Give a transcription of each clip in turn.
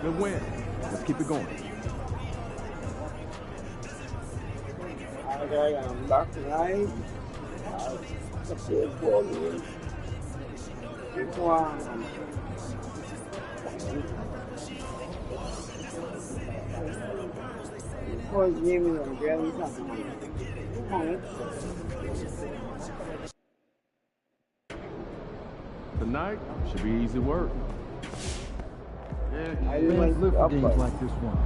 Good win. Let's keep it going. Okay, I'm back tonight. It's a big ball game. Big one. First game is a very tough. Tonight should be easy work. Fans live for games like this one.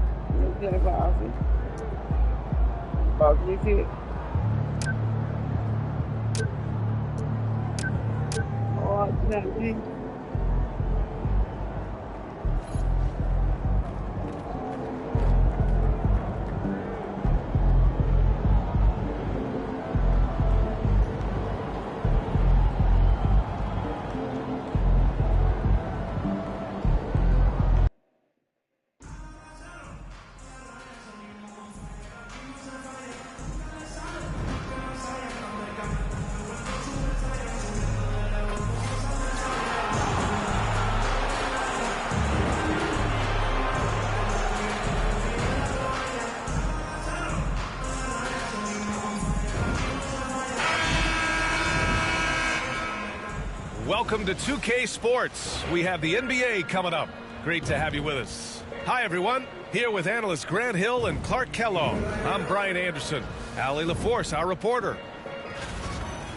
Welcome to 2K Sports. We have the NBA coming up. Great to have you with us. Hi, everyone. Here with analysts Grant Hill and Clark Kellogg. I'm Brian Anderson. Allie LaForce, our reporter.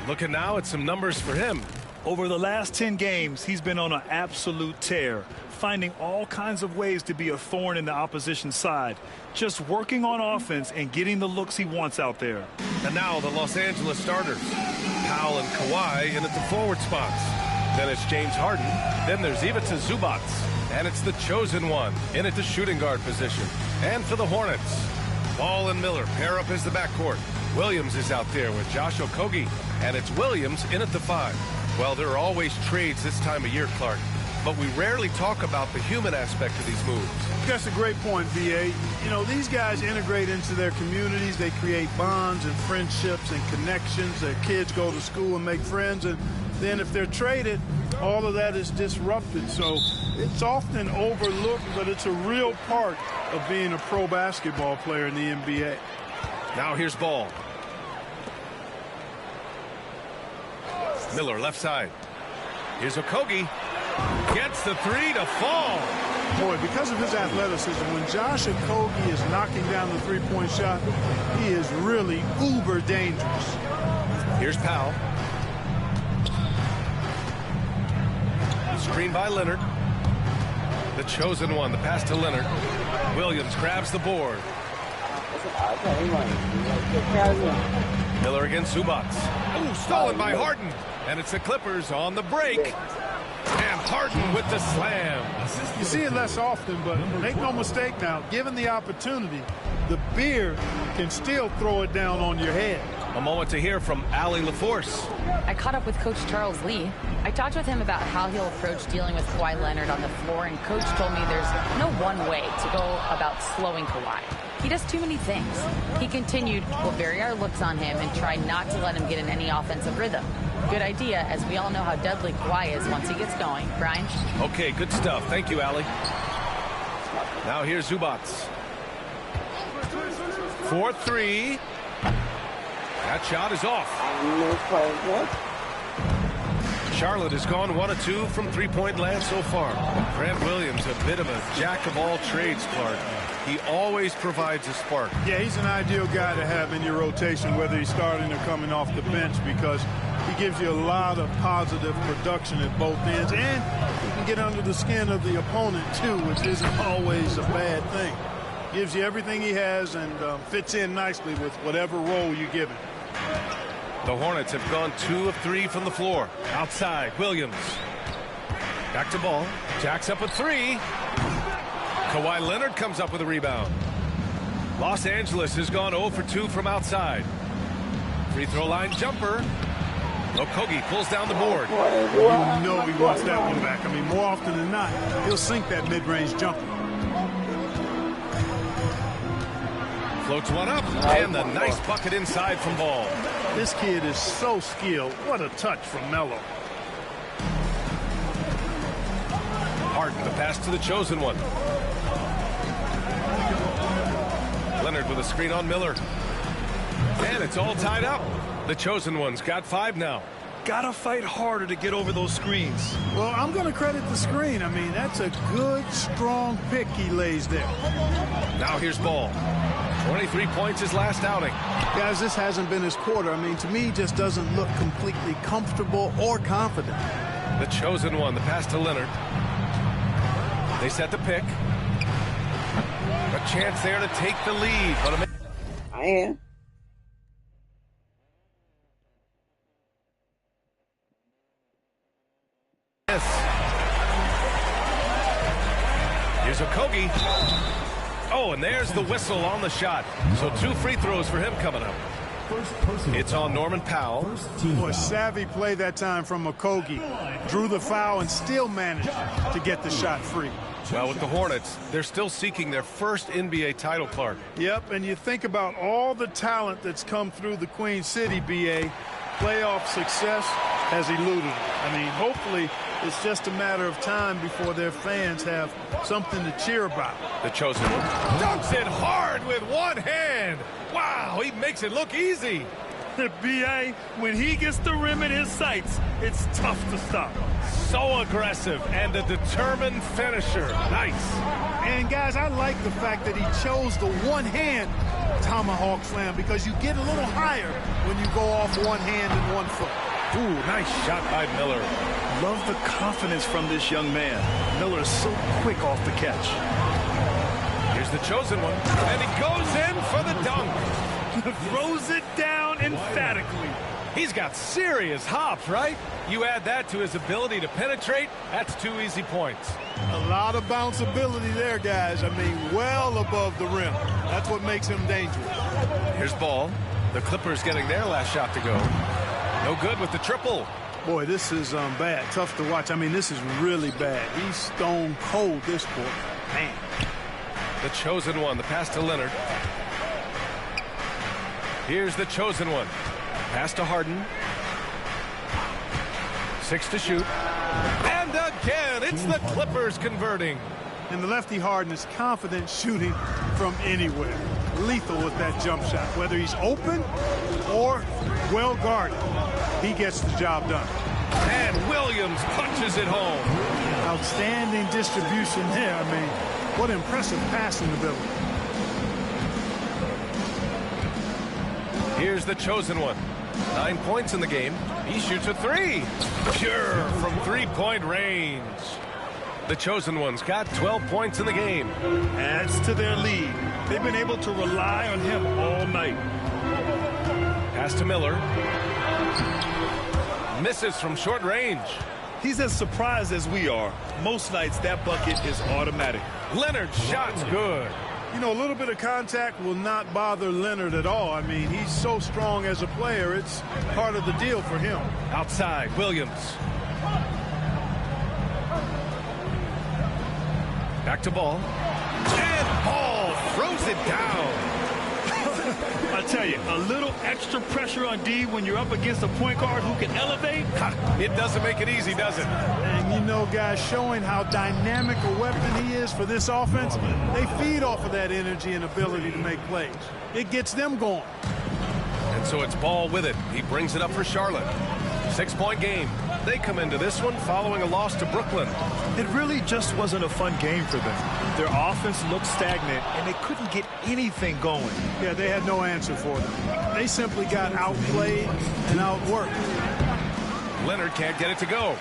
Looking now at some numbers for him. Over the last 10 games, he's been on an absolute tear, finding all kinds of ways to be a thorn in the opposition side, just working on offense and getting the looks he wants out there. And now the Los Angeles starters. Powell and Kawhi in at the forward spots. Then it's James Harden. Then there's Ivica Zubac. And it's the chosen one in at the shooting guard position. And for the Hornets, Ball and Miller pair up as the backcourt. Williams is out there with Josh Okogie. And it's Williams in at the 5. Well, there are always trades this time of year, Clark. But we rarely talk about the human aspect of these moves. That's a great point, VA. You know, these guys integrate into their communities. They create bonds and friendships and connections. Their kids go to school and make friends. And then if they're traded, all of that is disrupted. So it's often overlooked, but it's a real part of being a pro basketball player in the NBA. Now here's Ball. Miller left side. Here's Okogie. Gets the 3 to fall. Boy, because of his athleticism, when Josh Okogie is knocking down the three-point shot, he is really uber dangerous. Here's Powell. Screen by Leonard. The chosen one, the pass to Leonard. Williams grabs the board. Miller against Zubac. Oh, stolen by Harden. And it's the Clippers on the break. And Harden with the slam. You see it less often, but make no mistake now, given the opportunity, the beard can still throw it down on your head. A moment to hear from Allie LaForce. I caught up with Coach Charles Lee. I talked with him about how he'll approach dealing with Kawhi Leonard on the floor, and Coach told me there's no one way to go about slowing Kawhi. He does too many things. He continued, we'll vary our looks on him and try not to let him get in any offensive rhythm. Good idea, as we all know how deadly Kawhi is once he gets going. Brian? Okay, good stuff. Thank you, Allie. Now here's Zubac. 4-3. That shot is off. Charlotte has gone 1 of 2 from three-point land so far. Grant Williams, a bit of a jack of all trades, Clark. He always provides a spark. Yeah, he's an ideal guy to have in your rotation, whether he's starting or coming off the bench, because he gives you a lot of positive production at both ends, and he can get under the skin of the opponent too, which isn't always a bad thing. Gives you everything he has and fits in nicely with whatever role you give him. The Hornets have gone 2 of 3 from the floor. Outside, Williams. Back to Ball. Jacks up a 3. Kawhi Leonard comes up with a rebound. Los Angeles has gone 0 for 2 from outside. Free throw line jumper. Okogie pulls down the board. You know he wants that one back. I mean, more often than not, he'll sink that mid-range jumper. Floats one up, and the nice bucket inside from Ball. This kid is so skilled. What a touch from Melo. Harden, the pass to the chosen one. Leonard with a screen on Miller. And it's all tied up. The chosen one's got 5 now. Gotta fight harder to get over those screens. Well, I'm going to credit the screen. I mean, that's a good, strong pick he lays there. Now here's Ball. 23 points his last outing. Guys, this hasn't been his quarter. I mean, to me, he just doesn't look completely comfortable or confident. The chosen one, the pass to Leonard. They set the pick. A chance there to take the lead. But I am. here's Okogie. Oh, and there's the whistle on the shot. So 2 free throws for him coming up. It's on Norman Powell. Boy, savvy play that time from Okogie. Drew the foul and still managed to get the shot free. Well, with the Hornets, they're still seeking their first NBA title, Clark. Yep, and you think about all the talent that's come through the Queen City, B.A. Playoff success has eluded them. I mean, hopefully it's just a matter of time before their fans have something to cheer about. The chosen one dunks it hard with one hand. Wow, he makes it look easy. B.A., when he gets the rim in his sights, it's tough to stop. So aggressive and a determined finisher. Nice. And, guys, I like the fact that he chose the one-hand tomahawk slam because you get a little higher when you go off one hand and 1 foot. Ooh, nice shot by Miller. Love the confidence from this young man. Miller is so quick off the catch. Here's the chosen one, and he goes in for the dunk. Throws it down emphatically. He's got serious hops, right? You add that to his ability to penetrate, that's 2 easy points. A lot of bounceability there, guys. I mean, well above the rim. That's what makes him dangerous. Here's Ball. The Clippers getting their last shot to go. No good with the triple. Boy, this is bad. Tough to watch. I mean, this is really bad. He's stone cold this quarter. Man. The chosen one, the pass to Leonard. Here's the chosen one. Pass to Harden. 6 to shoot. And again, it's the Clippers converting. And the lefty Harden is confident shooting from anywhere. Lethal with that jump shot. Whether he's open or well guarded, he gets the job done. And Williams punches it home. Outstanding distribution there. I mean, what impressive passing ability. Here's the chosen one. 9 points in the game. He shoots a 3. Pure from 3-point range. The chosen one's got 12 points in the game. Adds to their lead. They've been able to rely on him all night. Pass to Miller. Misses from short range. He's as surprised as we are. Most nights that bucket is automatic. Leonard's shot's good. You know, a little bit of contact will not bother Leonard at all. I mean, he's so strong as a player, it's part of the deal for him. Outside, Williams. Back to Ball. And Ball throws it down. I tell you, a little extra pressure on D when you're up against a point guard who can elevate. It doesn't make it easy, does it? And you know, guys, showing how dynamic a weapon he is for this offense, they feed off of that energy and ability to make plays. It gets them going. And so it's Ball with it. He brings it up for Charlotte. 6-point game. They come into this one following a loss to Brooklyn. It really just wasn't a fun game for them. Their offense looked stagnant, and they couldn't get anything going. Yeah, they had no answer for them. They simply got outplayed and outworked. Leonard can't get it to go.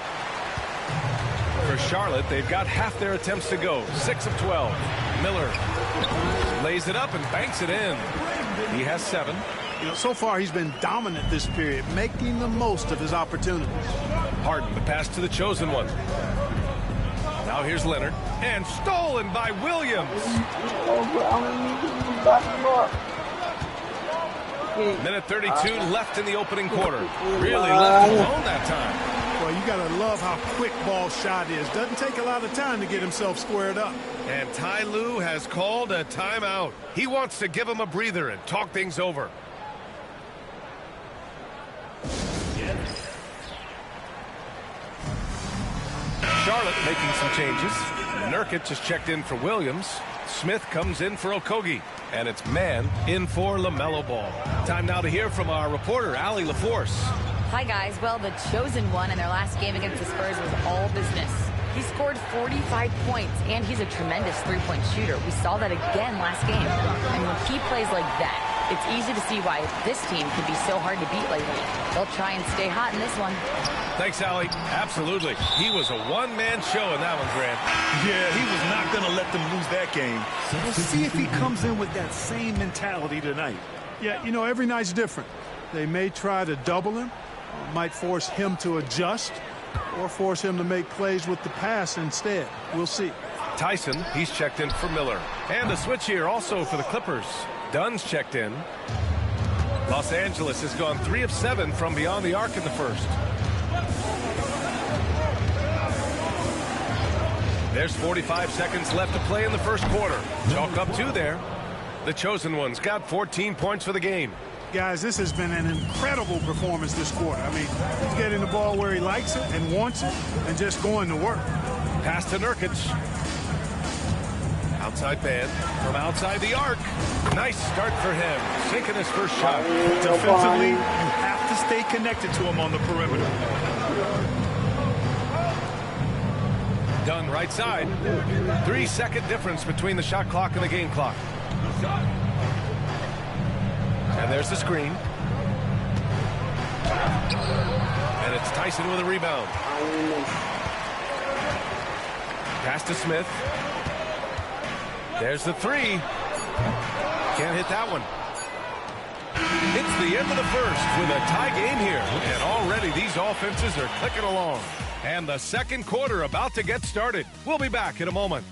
For Charlotte, they've got half their attempts to go. 6 of 12. Miller lays it up and banks it in. He has 7. You know, so far he's been dominant this period, making the most of his opportunities. Harden, the pass to the chosen one. Now here's Leonard, and stolen by Williams. Minute 32 left in the opening quarter. Really left him alone that time. Well, you got to love how quick Ball's shot is. Doesn't take a lot of time to get himself squared up. And Ty Lue has called a timeout. He wants to give him a breather and talk things over. Charlotte making some changes. Nurkic just checked in for Williams. Smith comes in for Okogie. And it's man in for LaMelo Ball. Time now to hear from our reporter, Allie LaForce. Hi, guys. Well, the chosen one in their last game against the Spurs was all business. He scored 45 points, and he's a tremendous three-point shooter. We saw that again last game. And when he plays like that, it's easy to see why this team can be so hard to beat lately. They'll try and stay hot in this one. Thanks, Allie. Absolutely. He was a one-man show in that one, Grant. Yeah, he was not going to let them lose that game. We'll see if he comes in with that same mentality tonight. Yeah, you know, every night's different. They may try to double him, might force him to adjust, or force him to make plays with the pass instead. We'll see. Tyson, he's checked in for Miller. And a switch here also for the Clippers. Dunn's checked in. Los Angeles has gone 3 of 7 from beyond the arc in the first. There's 45 seconds left to play in the first quarter. Chalk up 2 there. The chosen one's got 14 points for the game. Guys, this has been an incredible performance this quarter. I mean, he's getting the ball where he likes it and wants it and just going to work. Pass to Nurkic. Outside man from outside the arc. Nice start for him. Sinking his first shot. Defensively, you have to stay connected to him on the perimeter. Dunn right side. 3-second difference between the shot clock and the game clock. And there's the screen. And it's Tyson with a rebound. Pass to Smith. There's the 3. Can't hit that one. It's the end of the first with a tie game here. And already these offenses are clicking along. And the second quarter about to get started. We'll be back in a moment.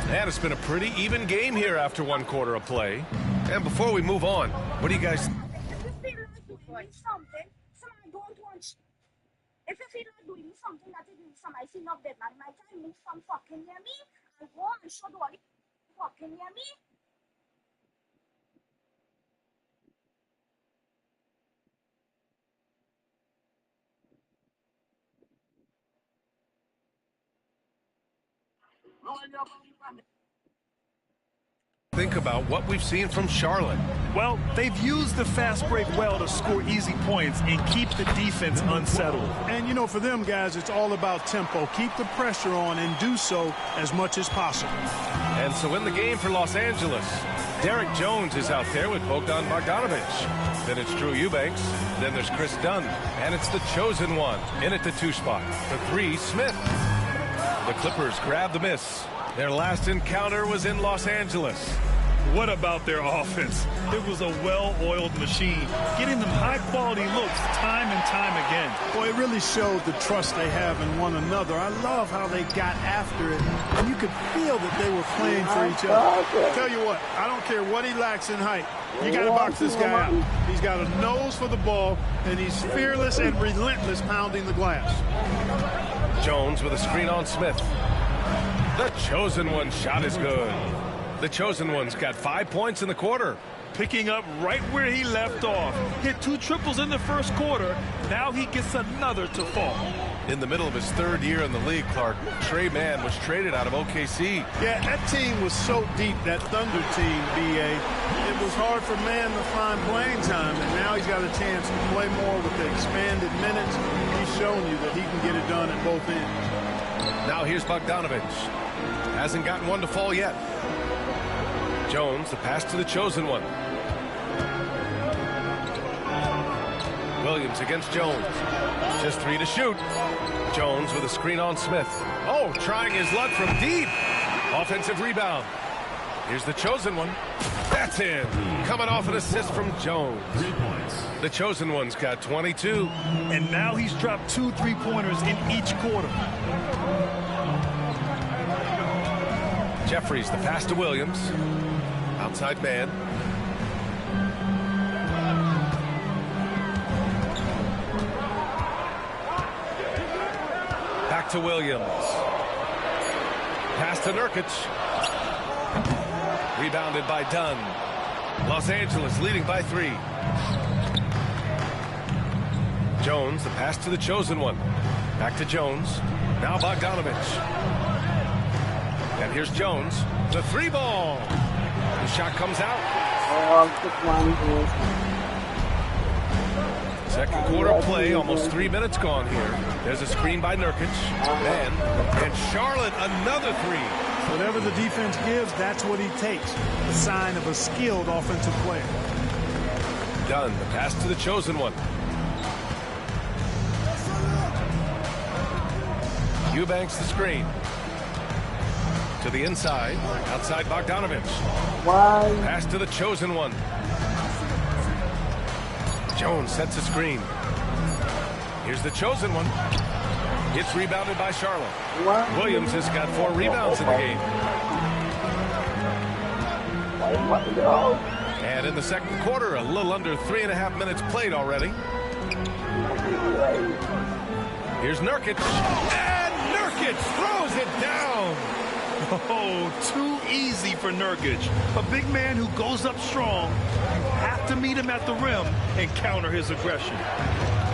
And it's been a pretty even game here after one quarter of play. And before we move on, what do you guys... If you feel like doing something that is some I feel not that man, my time move from fucking near me and go and show the body fucking near me. Think about what we've seen from Charlotte. Well, they've used the fast break well to score easy points and keep the defense unsettled. And, you know, for them guys, it's all about tempo. Keep the pressure on and do so as much as possible. And so in the game for Los Angeles, Derek Jones is out there with Bogdan Bogdanovic. Then it's Drew Eubanks. Then there's Chris Dunn. And it's the chosen one in at the 2 spot. The 3, Smith. The Clippers grab the miss. Their last encounter was in Los Angeles. What about their offense? It was a well-oiled machine, getting them high-quality looks time and time again. Boy, it really showed the trust they have in one another. I love how they got after it, and you could feel that they were playing for each other. Tell you what, I don't care what he lacks in height. You got to box this guy out. He's got a nose for the ball, and he's fearless and relentless pounding the glass. Jones with a screen on Smith. The chosen one shot is good. The chosen one's got 5 points in the quarter. Picking up right where he left off. Hit 2 triples in the first quarter. Now he gets another to fall. In the middle of his 3rd year in the league, Clark, Trey Mann was traded out of OKC. Yeah, that team was so deep, that Thunder team, B.A. It was hard for Mann to find playing time, and now he's got a chance to play more with the expanded minutes. He's shown you that he can get it done at both ends. Now here's Bogdanovic. Hasn't gotten one to fall yet. Jones, the pass to the chosen one. Williams against Jones. Just 3 to shoot. Jones with a screen on Smith. Oh, trying his luck from deep. Offensive rebound. Here's the chosen one. That's in. Coming off an assist from Jones. The chosen one's got 22. And now he's dropped 2 3-pointers in each quarter. Jeffries, the pass to Williams. Outside man. Back Back to Williams. Pass to Nurkic. Rebounded by Dunn. Los Angeles leading by 3. Jones, the pass to the chosen one. Back to Jones. Now Bogdanovich. And here's Jones. The 3-ball. The shot comes out. Second quarter play, almost 3 minutes gone here. There's a screen by Nurkic. And Charlotte, another 3. Whatever the defense gives, that's what he takes. A sign of a skilled offensive player. Dunn, the pass to the chosen one. Eubanks the screen. To the inside. Outside Bogdanovich. Pass to the chosen one. Jones sets a screen. Here's the chosen one. It's rebounded by Charlotte. Williams has got 4 rebounds in the game. And in the second quarter, a little under 3.5 minutes played already. Here's Nurkic. And Nurkic throws it down. Oh, too easy for Nurkic. A big man who goes up strong. You have to meet him at the rim and counter his aggression.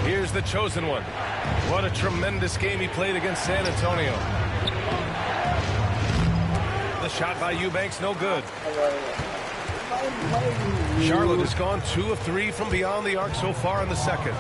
Here's the chosen one. What a tremendous game he played against San Antonio. The shot by Eubanks, no good. Charlotte has gone 2 of 3 from beyond the arc so far in the second.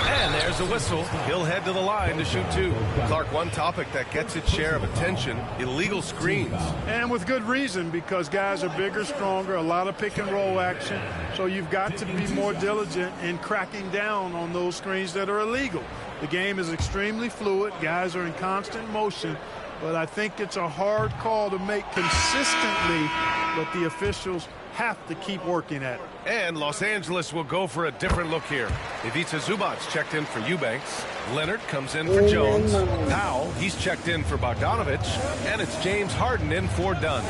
And there's a whistle. He'll head to the line to shoot 2. Clark, one topic that gets its share of attention, illegal screens. And with good reason, because guys are bigger, stronger, a lot of pick and roll action. So you've got to be more diligent in cracking down on those screens that are illegal. The game is extremely fluid. Guys are in constant motion. But I think it's a hard call to make consistently, but the officials have to keep working at it. And Los Angeles will go for a different look here. Ivica Zubac checked in for Eubanks. Leonard comes in for Jones. Powell, he's checked in for Bogdanovich. And it's James Harden in for Dunn.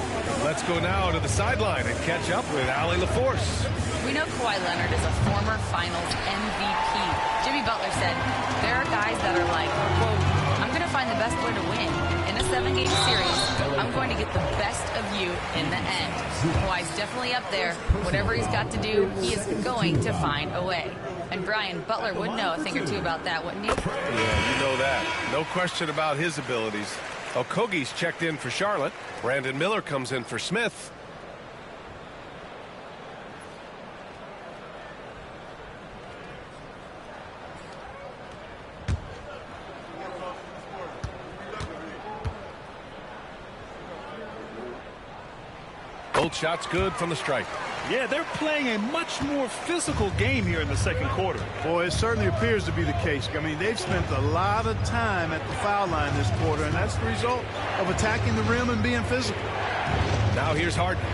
Let's go now to the sideline and catch up with Allie LaForce. We know Kawhi Leonard is a former Finals MVP. Jimmy Butler said, there are guys that are like, quote, I'm going to find the best way to win. In a 7-game series, I'm going to get the best of you in the end. Kawhi's definitely up there. Whatever he's got to do, he is going to find a way. And Brian, Butler would know a thing or two about that, wouldn't he? Yeah, you know that. No question about his abilities. Okogie's checked in for Charlotte. Brandon Miller comes in for Smith. Both shots good from the stripe. Yeah, they're playing a much more physical game here in the second quarter. Boy, it certainly appears to be the case. I mean, they've spent a lot of time at the foul line this quarter, and that's the result of attacking the rim and being physical. Now here's Harden.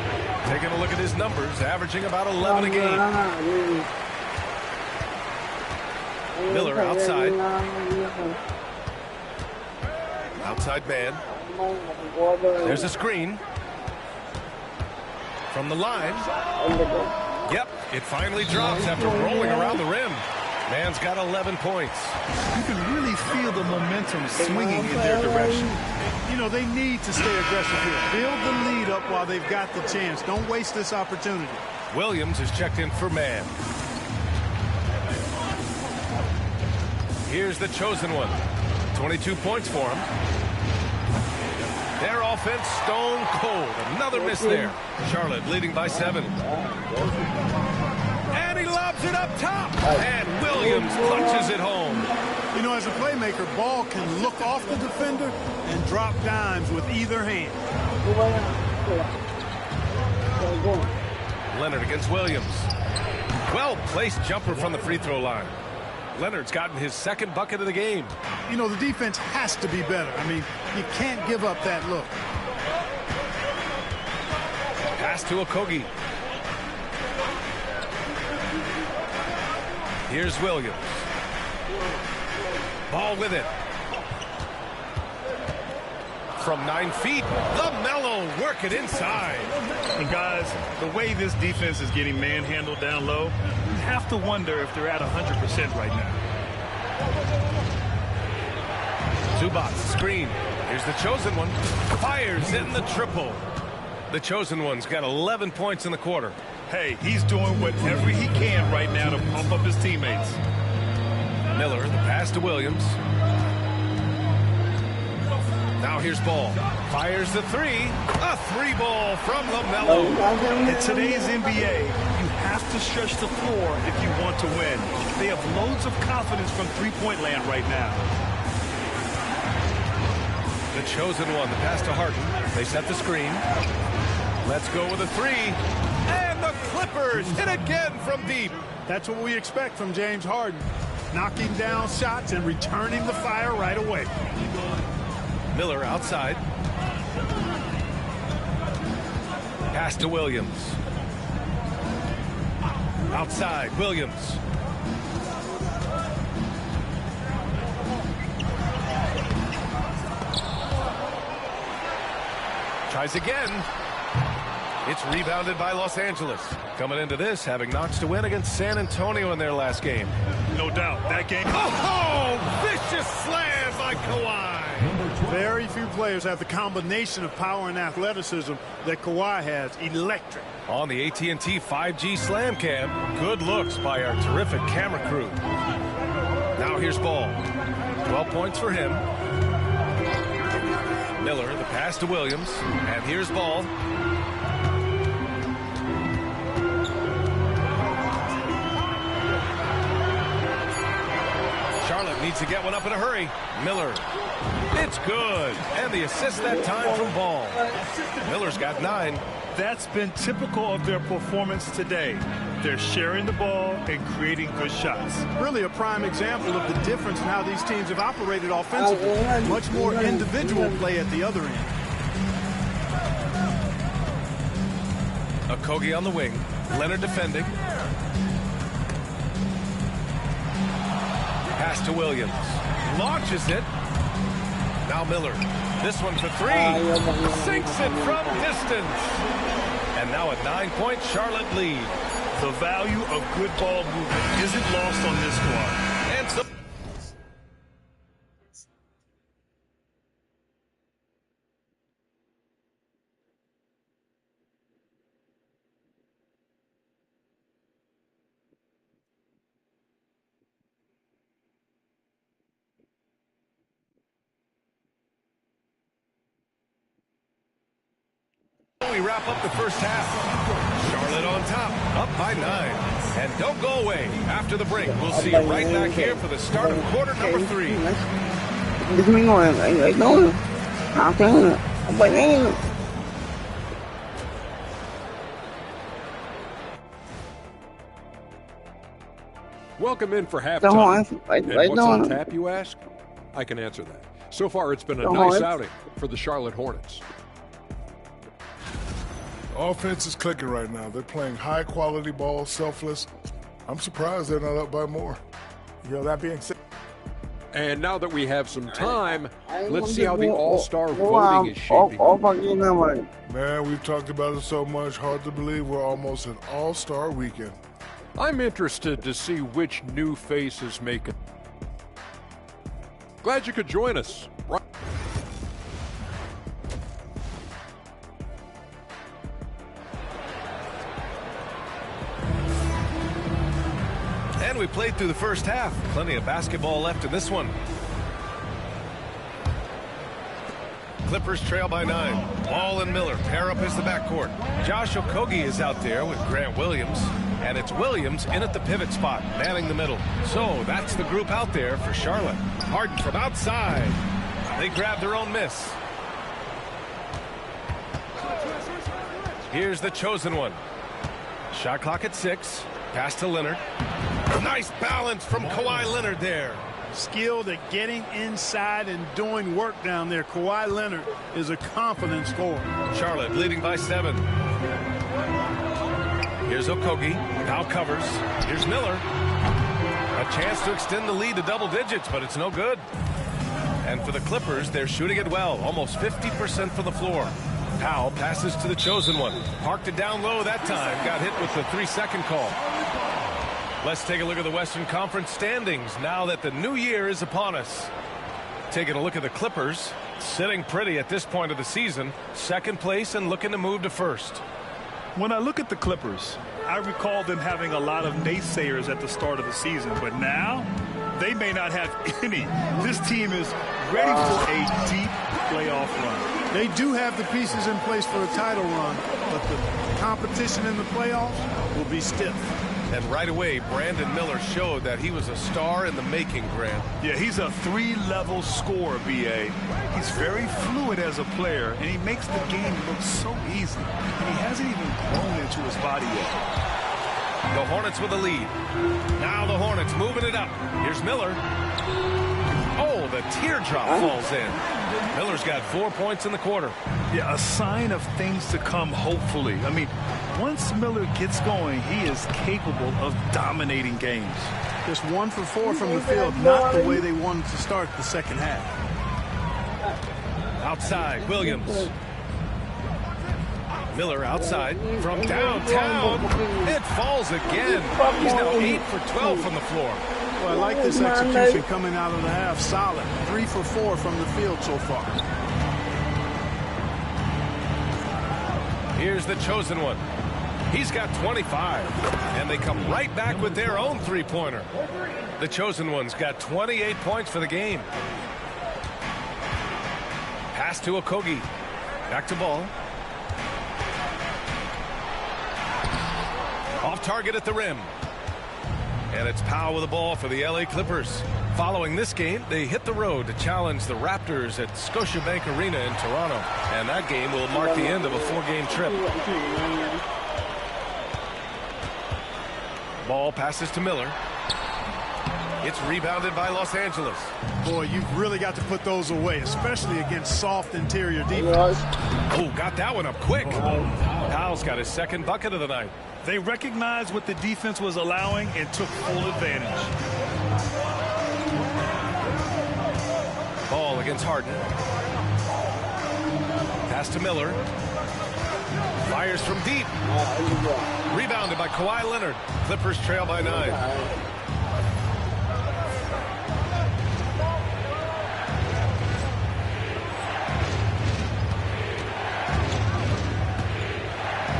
Taking a look at his numbers, averaging about 11 a game. Miller outside. Outside man. There's a screen. From the line. Yep, it finally drops after rolling around the rim. Man's got 11 points. You can really feel the momentum swinging in their direction. You know, they need to stay aggressive here. Build the lead up while they've got the chance. Don't waste this opportunity. Williams is checked in for man. Here's the chosen one. 22 points for him. Their offense stone cold. Another miss there. Charlotte leading by 7. And he lobs it up top. And Williams punches it home. You know, as a playmaker, ball can look off the defender and drop dimes with either hand. Leonard against Williams. Well-placed jumper from the free throw line. Leonard's gotten his second bucket of the game. You know, the defense has to be better. I mean, you can't give up that look. Pass to Okogie. Here's Williams. Ball with it. From 9 feet, LaMelo work it inside. And guys, the way this defense is getting manhandled down low, you have to wonder if they're at 100% right now. Zubats, screen. Here's the chosen one. Fires in the triple. The chosen one's got 11 points in the quarter. Hey, he's doing whatever he can right now to pump up his teammates. Miller, the pass to Williams. Now here's Ball. Fires the three. A three ball from LaMelo. In today's NBA, you have to stretch the floor if you want to win. They have loads of confidence from three-point land right now. The chosen one, the pass to Harden. They set the screen. Let's go with a three. And the Clippers hit again from deep. That's what we expect from James Harden. Knocking down shots and returning the fire right away. Miller outside. Pass to Williams. Outside, Williams. Tries again. It's rebounded by Los Angeles. Coming into this, having notched a win against San Antonio in their last game. No doubt, that game. Oh, vicious slam by Kawhi. Very few players have the combination of power and athleticism that Kawhi has. Electric. On the AT&T 5G Slam Cam, good looks by our terrific camera crew. Now here's Ball. 12 points for him. Miller, the pass to Williams. And here's Ball. Charlotte needs to get one up in a hurry. Miller. It's good. And the assist that time from Ball. Miller's got 9. That's been typical of their performance today. They're sharing the ball and creating good shots. Really a prime example of the difference in how these teams have operated offensively. Much more individual play at the other end. Okogie on the wing. Leonard defending. Pass to Williams. Launches it. Now Miller. This one for three. Sinks it from distance. And now a 9-point Charlotte lead. The value of good ball movement isn't lost on this squad. And so we wrap up the first half. Charlotte on top, up by 9. And don't go away. After the break, we'll see you right back here for the start of quarter number 3. Welcome in for halftime. And what's on tap, you ask? I can answer that. So far, it's been a nice outing for the Charlotte Hornets. Offense is clicking right now. They're playing high-quality ball, selfless. I'm surprised they're not up by more. That being said. And now that we have some time, let's see how the All-Star voting is shaping up. Man, we've talked about it so much. Hard to believe we're almost at All-Star weekend. I'm interested to see which new faces make it. Glad you could join us. And we played through the first half. Plenty of basketball left in this one. Clippers trail by 9. Ball and Miller pair up as the backcourt. Josh Okogie is out there with Grant Williams. And it's Williams in at the pivot spot, manning the middle. So that's the group out there for Charlotte. Harden from outside. They grab their own miss. Here's the chosen one. Shot clock at 6. Pass to Leonard. Nice balance from Kawhi Leonard there. Skilled at getting inside and doing work down there. Kawhi Leonard is a confident scorer. Charlotte leading by 7. Here's Okogie. Now covers. Here's Miller. A chance to extend the lead to double digits, but it's no good. And for the Clippers, they're shooting it well. Almost 50% from the floor. Powell passes to the chosen one. Parked it down low that time. Got hit with the 3-second call. Let's take a look at the Western Conference standings now that the new year is upon us. Taking a look at the Clippers, sitting pretty at this point of the season, second place and looking to move to first. When I look at the Clippers, I recall them having a lot of naysayers at the start of the season, but now they may not have any. This team is ready for a deep playoff run. They do have the pieces in place for a title run, but the competition in the playoffs will be stiff. And right away, Brandon Miller showed that he was a star in the making, Grant. Yeah, he's a three-level scorer, B.A. He's very fluid as a player, and he makes the game look so easy. And he hasn't even grown into his body yet. The Hornets with the lead. Now the Hornets moving it up. Here's Miller. Oh, the teardrop falls in. Miller's got 4 points in the quarter. Yeah, a sign of things to come, hopefully. I mean, once Miller gets going, he is capable of dominating games. Just 1 for 4 from the field, not the way they wanted to start the second half. Outside, Williams. Miller outside from downtown. It falls again. He's now 8 for 12 from the floor. Well, I like this execution coming out of the half. Solid. 3 for 4 from the field so far. Here's the chosen one. He's got 25. And they come right back with their own three-pointer. The chosen one's got 28 points for the game. Pass to Okogie. Back to ball. Off target at the rim. And it's Powell with the ball for the LA Clippers. Following this game, they hit the road to challenge the Raptors at Scotiabank Arena in Toronto. And that game will mark the end of a 4-game trip. Ball passes to Miller. It's rebounded by Los Angeles. Boy, you've really got to put those away, especially against soft interior defense. Oh, got that one up quick. Powell's got his second bucket of the night. They recognized what the defense was allowing and took full advantage. Ball against Harden. Pass to Miller. Fires from deep. Rebounded by Kawhi Leonard. Clippers trail by 9.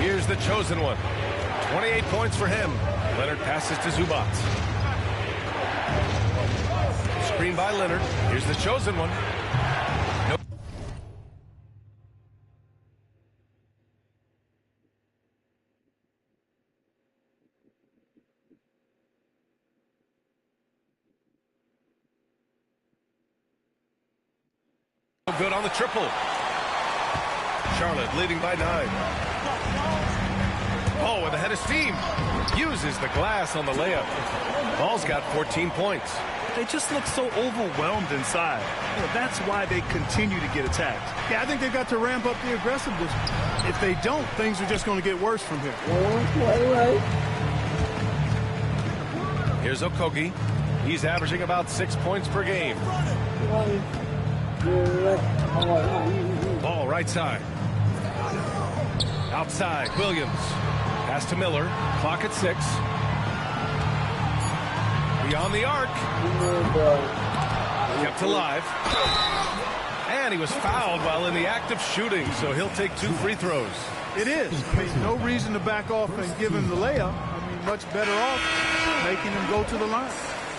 Here's the chosen one. 28 points for him. Leonard passes to Zubac. Screen by Leonard. Here's the chosen one. Nope. Good on the triple. Charlotte leading by 9. Oh, with a head of steam. Uses the glass on the layup. Ball's got 14 points. They just look so overwhelmed inside. You know, that's why they continue to get attacked. Yeah, I think they've got to ramp up the aggressiveness. If they don't, things are just going to get worse from here. Here's Okogie. He's averaging about 6 points per game. Ball right side. Outside, Williams. Pass to Miller. Clock at 6. Beyond the arc. Kept alive. And he was fouled while in the act of shooting, so he'll take 2 free throws. It is. I mean, no reason to back off and give him the layup. I mean, much better off making him go to the line.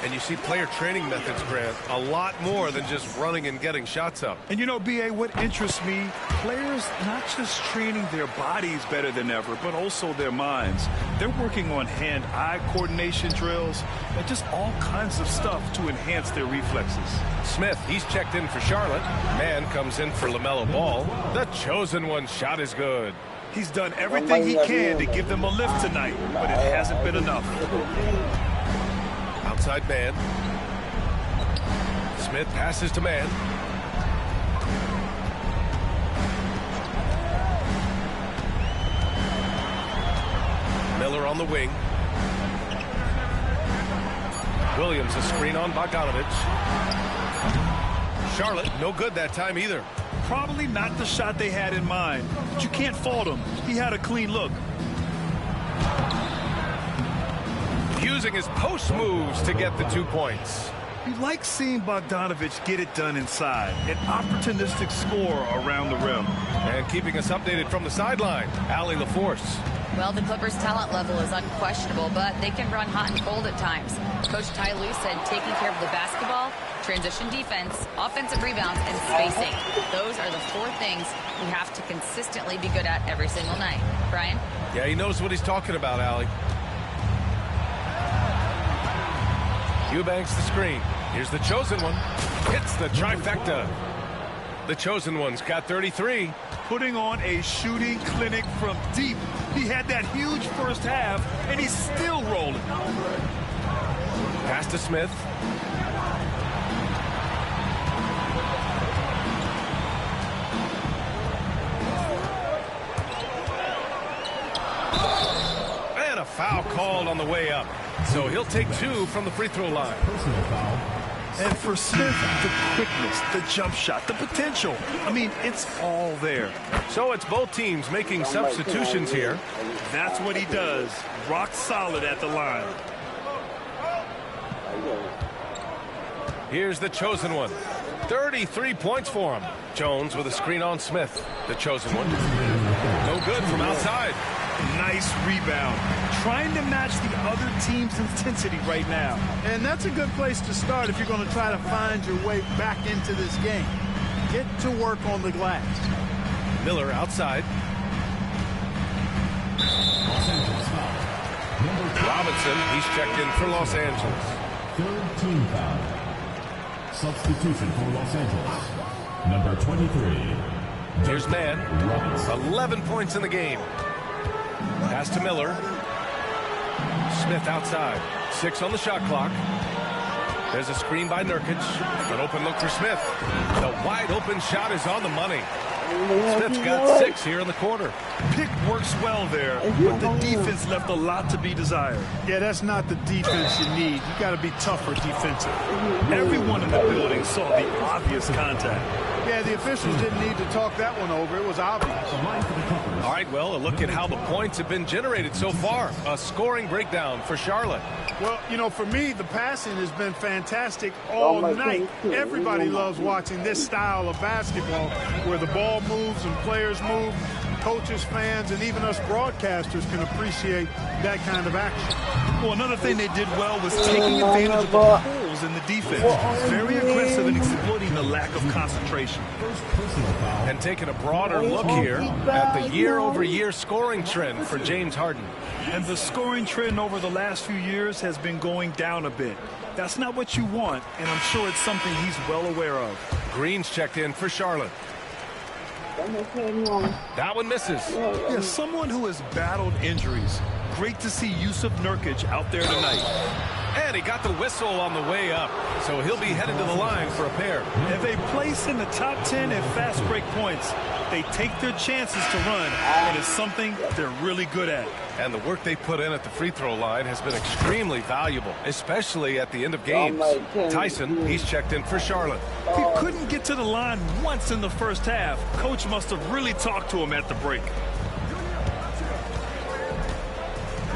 And you see player training methods, Grant, a lot more than just running and getting shots up. And you know, B.A., what interests me, players not just training their bodies better than ever, but also their minds. They're working on hand-eye coordination drills and just all kinds of stuff to enhance their reflexes. Smith, he's checked in for Charlotte. Man comes in for LaMelo Ball. The chosen one shot is good. He's done everything he can to give them a lift tonight, but it hasn't been enough. Outside man. Smith passes to man. Miller on the wing. Williams a screen on Bogdanovich. Charlotte, no good that time either. Probably not the shot they had in mind, but you can't fault him. He had a clean look. Using his post moves to get the 2 points. You like seeing Bogdanovich get it done inside. An opportunistic score around the rim. And keeping us updated from the sideline, Allie LaForce. Well, the Clippers' talent level is unquestionable, but they can run hot and cold at times. Coach Ty Lue said taking care of the basketball, transition defense, offensive rebounds, and spacing. Those are the 4 things we have to consistently be good at every single night. Brian? Yeah, he knows what he's talking about, Allie. Eubanks the screen. Here's the chosen one. Hits the trifecta. The chosen one's got 33. Putting on a shooting clinic from deep. He had that huge first half, and he's still rolling. Pass to Smith. And a foul called on the way up. So he'll take 2 from the free throw line. And for Smith, the quickness, the jump shot, the potential. I mean, it's all there. So it's both teams making substitutions here. That's what he does. Rock solid at the line. Here's the chosen one. 33 points for him. Jones with a screen on Smith. The chosen one. No good from outside. Nice rebound. Trying to match the other team's intensity right now. And that's a good place to start if you're going to try to find your way back into this game. Get to work on the glass. Miller outside. Robinson, he's checked in for Los Angeles. 3rd team foul. Substitution for Los Angeles. Number 23. Here's Mann. 11 points in the game. Pass to Miller. Smith outside. 6 on the shot clock. There's a screen by Nurkic. An open look for Smith. The wide open shot is on the money. Smith's got 6 here in the quarter. Pick works well there, but the defense left a lot to be desired. Yeah, that's not the defense you need. You got to be tougher defensive. Everyone in the building saw the obvious contact. Yeah, the officials didn't need to talk that one over. It was obvious. All right, well, a look at how the points have been generated so far. A scoring breakdown for Charlotte. Well, you know, for me, the passing has been fantastic all night. Everybody loves watching this style of basketball where the ball moves and players move. Coaches, fans, and even us broadcasters can appreciate that kind of action. Well, another thing they did well was taking advantage of the holes in the defense. Very aggressive in exploiting the lack of concentration. And taking a broader look here at the year-over-year scoring trend for James Harden. And the scoring trend over the last few years has been going down a bit. That's not what you want, and I'm sure it's something he's well aware of. Green's checked in for Charlotte. That one misses. Yeah, someone who has battled injuries. Great to see Yusuf Nurkic out there tonight. And he got the whistle on the way up, so he'll be headed to the line for a pair. If they place in the top 10 in fast break points, they take their chances to run, and it's something they're really good at. And the work they put in at the free throw line has been extremely valuable, especially at the end of games. Tyson, he's checked in for Charlotte. He couldn't get to the line once in the first half. Coach must have really talked to him at the break.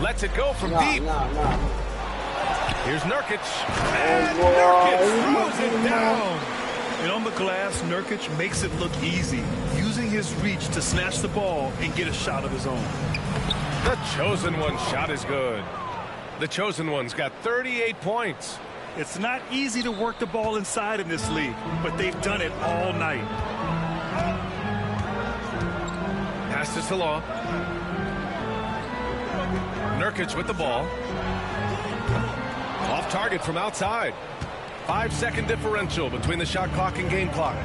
Lets it go from deep. Here's Nurkic. And Nurkic throws it down. And on the glass, Nurkic makes it look easy, using his reach to snatch the ball and get a shot of his own. The chosen one shot is good. The chosen one's got 38 points. It's not easy to work the ball inside in this league, but they've done it all night. Pass to Salah. Nurkic with the ball. Off target from outside. 5-second differential between the shot clock and game clock.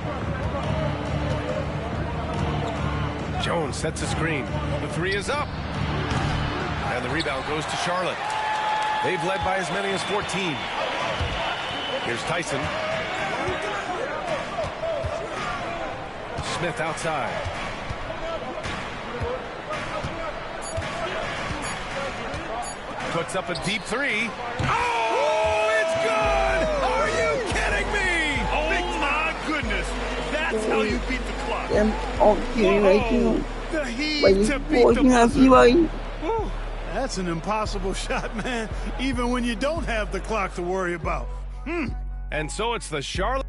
Jones sets a screen. The 3 is up. And the rebound goes to Charlotte. They've led by as many as 14. Here's Tyson. Smith outside. Puts up a deep 3. Oh, it's good! Are you kidding me? Oh, my goodness. That's how you beat the clock. The heat to beat the buzzer. That's an impossible shot, man, even when you don't have the clock to worry about. And so it's the Charlotte.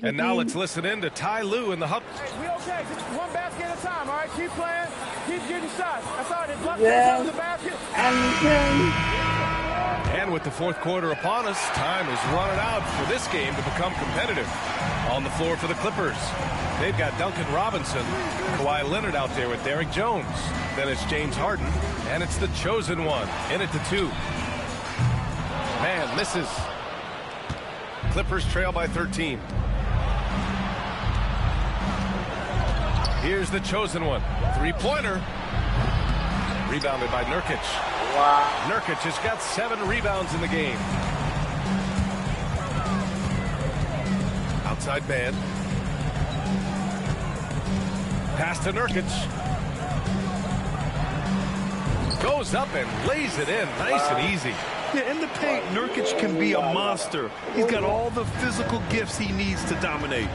And now let's listen in to Ty Lue in the hub. Hey, we okay. Just one basket at a time, all right? Keep playing. Keep getting shots. That's all right. Luck Yeah. the basket. And with the fourth quarter upon us, time is running out for this game to become competitive. On the floor for the Clippers, they've got Duncan Robinson, Kawhi Leonard out there with Derrick Jones. Then it's James Harden, and it's the chosen one in it to 2. Man misses. Clippers trail by 13. Here's the chosen one. 3-pointer. Rebounded by Nurkic. Wow. Nurkic has got 7 rebounds in the game. Outside man. Pass to Nurkic. Goes up and lays it in. Nice and easy. Yeah, in the paint, Nurkic can be a monster. He's got all the physical gifts he needs to dominate.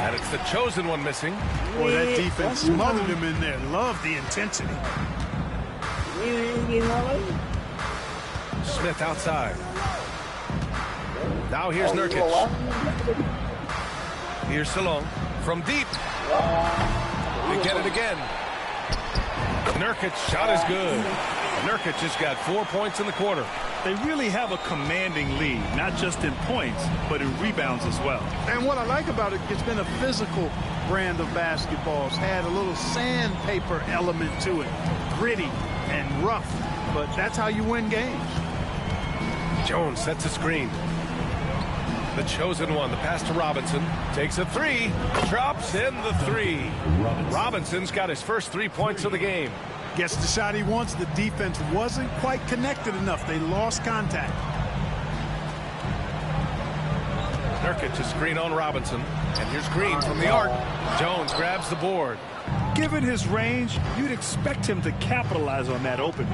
And it's the chosen one missing. Boy, that defense smothered him in there. Love the intensity. Smith outside. Now here's Nurkic. Here's Salon from deep. They get it again. Nurkic shot is good. Nurkic just got 4 points in the quarter. They really have a commanding lead, not just in points, but in rebounds as well. And what I like about it, it's been a physical brand of basketball. It's had a little sandpaper element to it. Gritty and rough, but that's how you win games. Jones sets a screen. The chosen one, the pass to Robinson. Takes a 3. Drops in the 3. Robinson's got his first 3 points of the game. Gets the shot he wants. The defense wasn't quite connected enough. They lost contact. Nurkic, a screen on Robinson. And here's Green from the arc. Jones grabs the board. Given his range, you'd expect him to capitalize on that opening.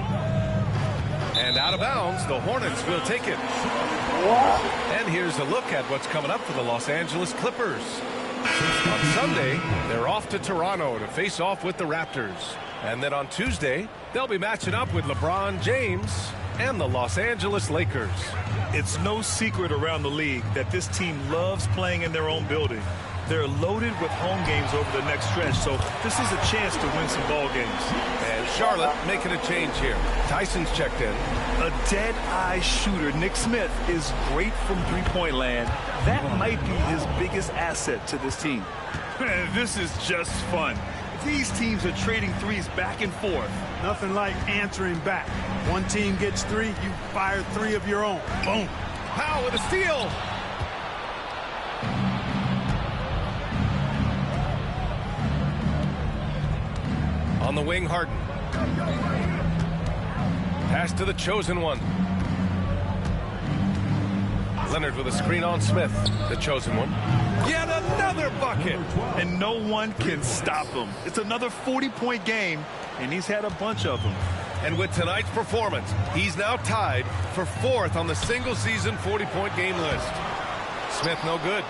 And out of bounds, the Hornets will take it. And here's a look at what's coming up for the Los Angeles Clippers. On Sunday, they're off to Toronto to face off with the Raptors. And then on Tuesday, they'll be matching up with LeBron James and the Los Angeles Lakers. It's no secret around the league that this team loves playing in their own building. They're loaded with home games over the next stretch, so this is a chance to win some ball games. And Charlotte making a change here. Tyson's checked in. A dead-eye shooter, Nick Smith, is great from three-point land. That might be his biggest asset to this team. This is just fun. These teams are trading threes back and forth. Nothing like answering back. One team gets 3, you fire 3 of your own. Boom. Powell with a steal. On the wing, Harden. Pass to the chosen one. Leonard with a screen on Smith, the chosen one. Yet another bucket. And no one can stop him. It's another 40-point game, and he's had a bunch of them. And with tonight's performance, he's now tied for 4th on the single-season 40-point game list. Smith no good.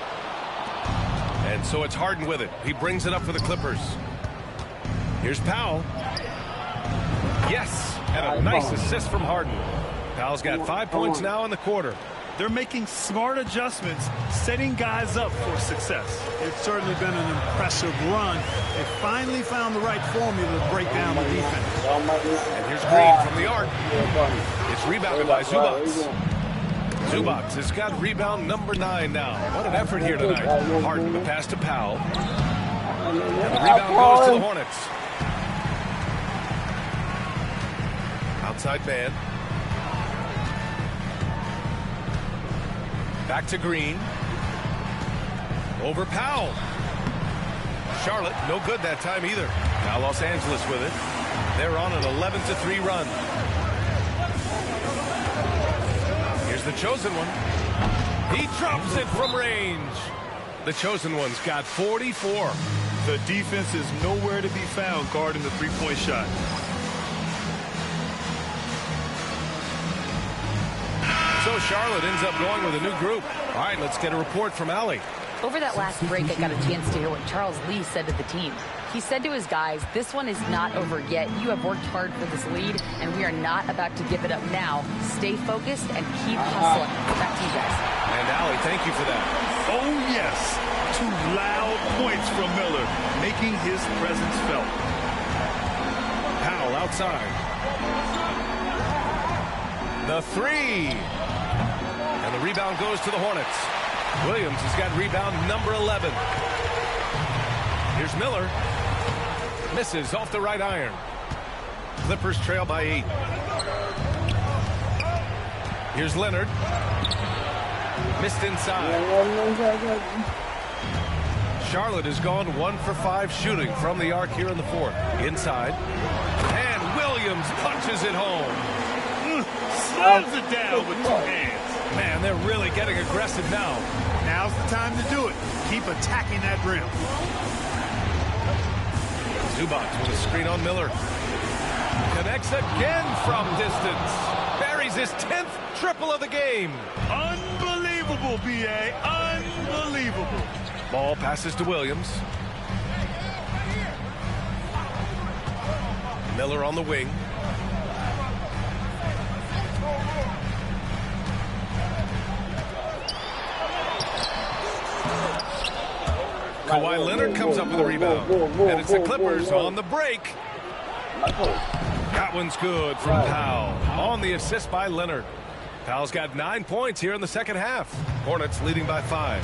And so it's Harden with it. He brings it up for the Clippers. Here's Powell. Yes, and a nice assist from Harden. Powell's got 5 points now in the quarter. They're making smart adjustments, setting guys up for success. It's certainly been an impressive run. They finally found the right formula to break down the defense. And here's Green from the arc. It's rebounded by Zubac. Zubac has got rebound number 9 now. What an effort here tonight. Harden, the pass to Powell. And the rebound goes to the Hornets. Outside man. Back to Green. Over Powell. Charlotte, no good that time either. Now Los Angeles with it. They're on an 11-3 run. Here's the chosen one. He drops it from range. The chosen one's got 44. The defense is nowhere to be found guarding the three-point shot. So Charlotte ends up going with a new group. All right, let's get a report from Allie. Over that last break, I got a chance to hear what Charles Lee said to the team. He said to his guys, this one is not over yet. You have worked hard for this lead, and we are not about to give it up now. Stay focused and keep hustling. Back to you guys. And Allie, thank you for that. Oh, yes. 2 loud points from Miller, making his presence felt. Powell outside. The 3. And the rebound goes to the Hornets. Williams has got rebound number 11. Here's Miller. Misses off the right iron. Clippers trail by 8. Here's Leonard. Missed inside. Charlotte has gone 1 for 5 shooting from the arc here in the 4th. Inside. And Williams punches it home. Slams it down with 2 hands. Man, they're really getting aggressive now. Now's the time to do it. Keep attacking that rim. Zubac with a screen on Miller. Connects again from distance. Buries his 10th triple of the game. Unbelievable, B.A. Unbelievable. Ball passes to Williams. Miller on the wing. Kawhi Leonard comes up with a rebound. And it's the Clippers on the break. That one's good from Powell. On the assist by Leonard. Powell's got 9 points here in the second half. Hornets leading by 5.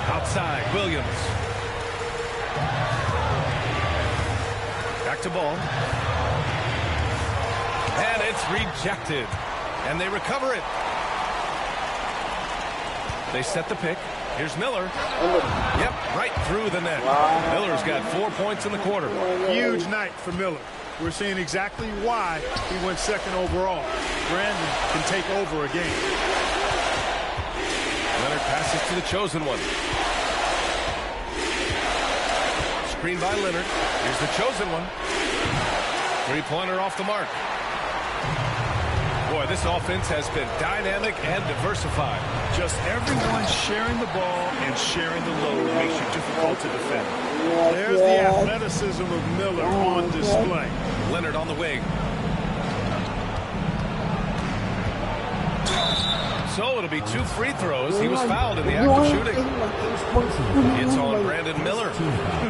Outside, Williams. Back to ball. And it's rejected. And they recover it. They set the pick. Here's Miller. Yep, right through the net. Miller's got 4 points in the quarter. Huge night for Miller. We're seeing exactly why he went 2nd overall. Brandon can take over a game. Leonard passes to the chosen one. Screen by Leonard. Here's the chosen one. 3-pointer off the mark. Boy, this offense has been dynamic and diversified. Just everyone sharing the ball and sharing the load makes you difficult to defend. There's the athleticism of Miller on display. Leonard on the wing. So it'll be 2 free throws. He was fouled in the act of shooting. It's on Brandon Miller.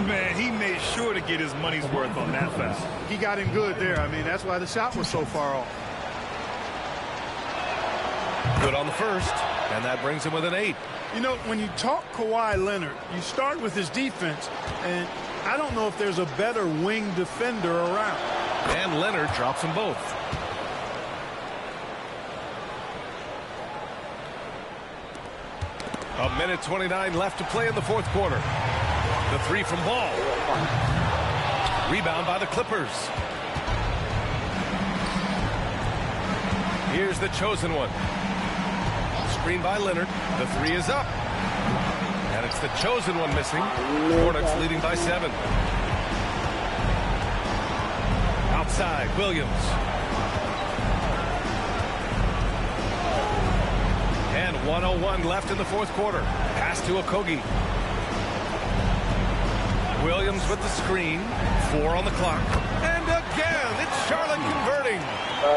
Man, he made sure to get his money's worth on that foul. He got him good there. I mean, that's why the shot was so far off. Good on the first, and that brings him with an 8. You know, when you talk Kawhi Leonard, you start with his defense, and I don't know if there's a better wing defender around. And Leonard drops them both. A minute 29 left to play in the 4th quarter. The 3 from Ball. Rebound by the Clippers. Here's the chosen one. Screen by Leonard. The 3 is up. And it's the chosen one missing. Hornets leading by 7. Outside, Williams. And 1:01 left in the 4th quarter. Pass to Okogie. Williams with the screen. 4 on the clock. And again, it's Charlotte converting.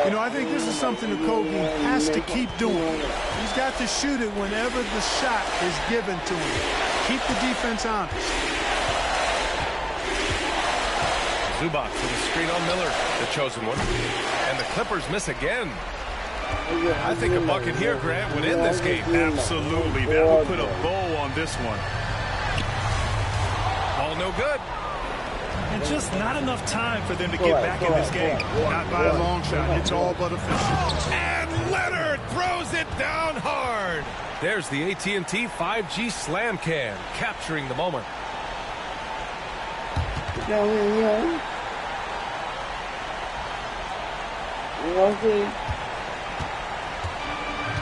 You know, I think this is something Okogie has to keep doing. He's got to shoot it whenever the shot is given to him. Keep the defense honest. Zubac with a screen on Miller, the chosen one. And the Clippers miss again. I think a bucket here, Grant, would end this game. Absolutely. That would put a bow on this one. All no good. And just not enough time for them to get back in this game. Not by a long shot. It's all but official. And Leonard throws it down hard. There's the AT&T 5G Slam Can, capturing the moment.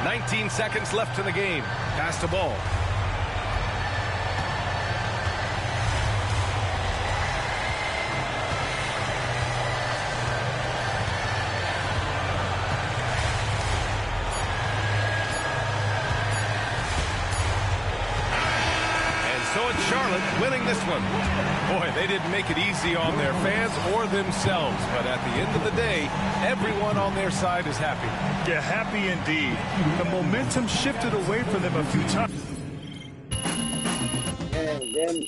19 seconds left in the game. Pass to Ball. Charlotte winning this one. Boy, they didn't make it easy on their fans or themselves, but at the end of the day, everyone on their side is happy. Yeah, happy indeed. The momentum shifted away from them a few times. And then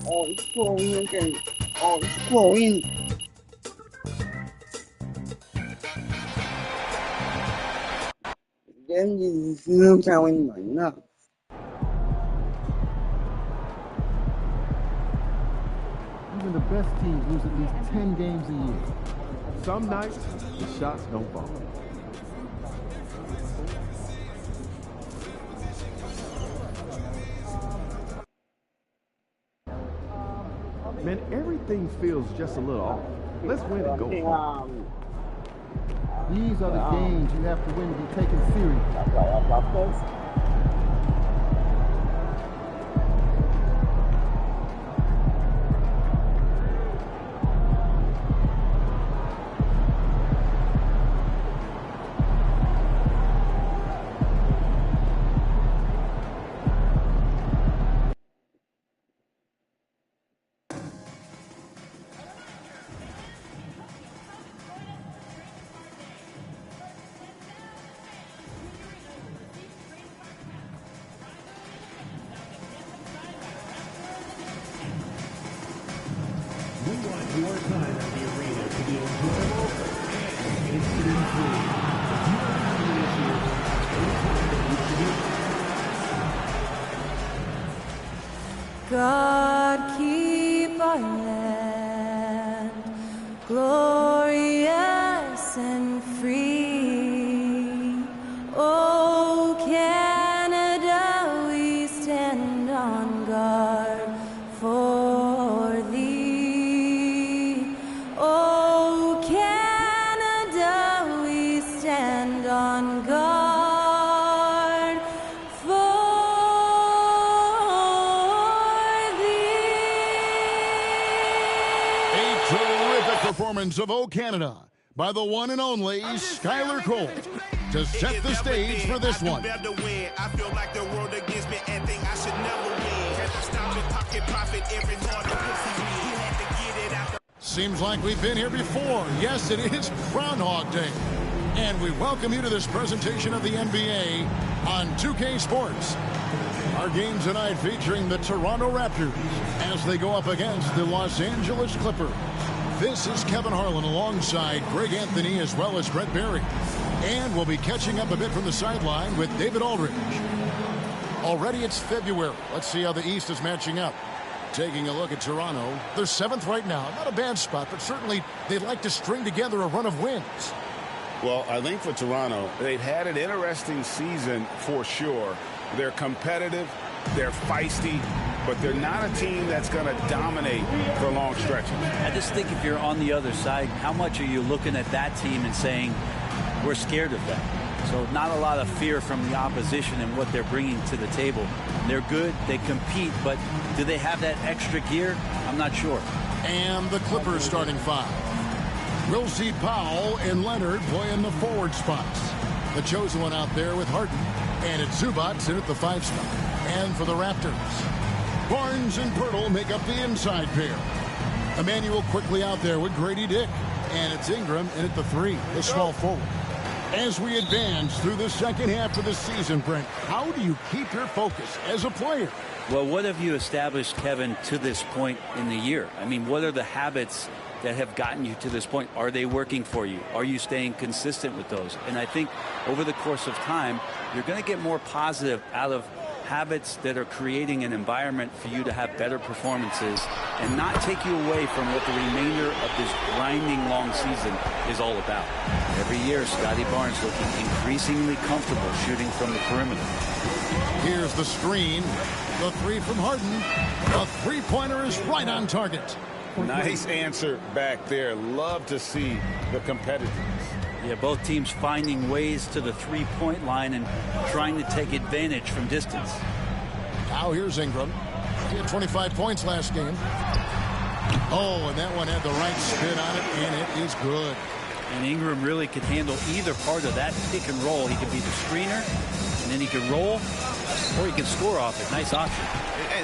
all scoring and all scoring. Then you feel going right now. Even the best teams lose at least 10 games a year. Some nights, the shots don't fall. Man, everything feels just a little off. Let's win and go. These are the games you have to win to be taken serious. Your time at the arena to be enjoyable and incident-free. God keep our land glorious and free. Oh, Canada, we stand on guard for thee. Oh, Canada, we stand on guard for performance of O Canada by the one and only Skylar Cole to set the stage for this one. I feel like the world against me and think I should never win. Stop it, pocket profit, every part of pussy. He had to get it out. Seems like we've been here before. Yes, it is Groundhog Day. And we welcome you to this presentation of the NBA on 2K Sports. Our game tonight featuring the Toronto Raptors as they go up against the Los Angeles Clippers. This is Kevin Harlan alongside Greg Anthony as well as Brett Berry. And we'll be catching up a bit from the sideline with David Aldridge. Already it's February. Let's see how the East is matching up. Taking a look at Toronto. They're 7th right now. Not a bad spot, but certainly they'd like to string together a run of wins. Well, I think for Toronto, they've had an interesting season for sure. They're competitive, they're feisty, but they're not a team that's going to dominate for long stretches. I just think if you're on the other side, how much are you looking at that team and saying, we're scared of them? So not a lot of fear from the opposition and what they're bringing to the table. They're good, they compete, but do they have that extra gear? I'm not sure. And the Clippers starting 5. We'll see Powell and Leonard play in the forward spots. The chosen one out there with Harden. And it's Zubac in at the 5 spot. And for the Raptors, Barnes and Pirtle make up the inside pair. Emmanuel quickly out there with Grady Dick. And it's Ingram in at the 3, the small forward. As we advance through the second half of the season, Brent, how do you keep your focus as a player? Well, what have you established, Kevin, to this point in the year? I mean, what are the habits that have gotten you to this point? Are they working for you? Are you staying consistent with those? And I think over the course of time, you're going to get more positive out of habits that are creating an environment for you to have better performances and not take you away from what the remainder of this grinding long season is all about. Every year, Scotty Barnes looking increasingly comfortable shooting from the perimeter. Here's the screen. The 3 from Harden. The three-pointer is right on target. Nice answer back there. Love to see the competitiveness. Yeah, both teams finding ways to the three-point line and trying to take advantage from distance. Now here's Ingram. He had 25 points last game. Oh, and that one had the right spin on it, and it is good. And Ingram really could handle either part of that pick and roll. He could be the screener, and then he can roll or he can score off it. Nice option.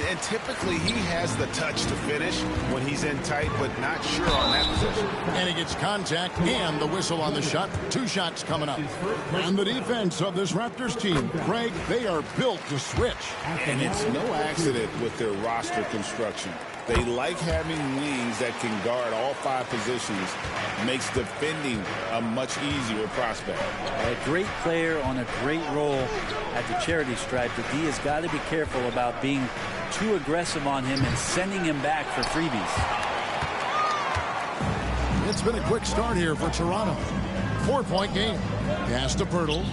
And typically he has the touch to finish when he's in tight, but not sure on that position. And he gets contact and the whistle on the shot. 2 shots coming up. And the defense of this Raptors team, Craig, they are built to switch. And it's no accident with their roster construction. They like having wings that can guard all 5 positions. Makes defending a much easier prospect. A great player on a great role at the charity stripe. The D has got to be careful about being too aggressive on him and sending him back for freebies. It's been a quick start here for Toronto. 4-point game. Pass to Pirtle.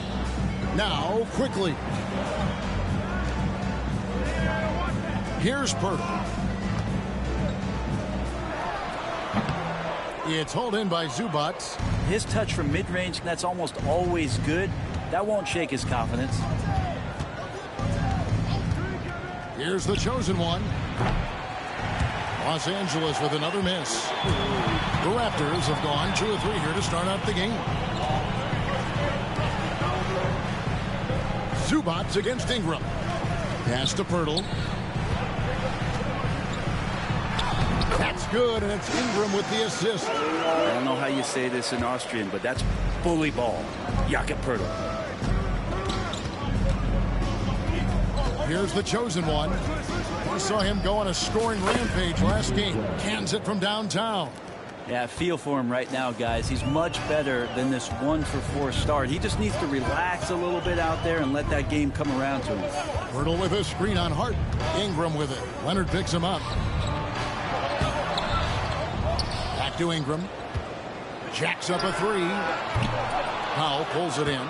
Now quickly. Here's Pirtle. It's hauled in by Zubac. His touch from mid-range, that's almost always good. That won't shake his confidence. Here's the chosen one. Los Angeles with another miss. The Raptors have gone 2 of 3 here to start out the game. Zubac against Ingram. Pass to Pirtle. That's good, and it's Ingram with the assist. I don't know how you say this in Austrian, but that's bully ball. Jakob Pirtle. Here's the chosen one. We saw him go on a scoring rampage last game. Cans it from downtown. Yeah, feel for him right now, guys. He's much better than this 1-for-4 start. He just needs to relax a little bit out there and let that game come around to him. Pirtle with a screen on Hart. Ingram with it. Leonard picks him up. Back to Ingram. Jacks up a 3. Powell pulls it in.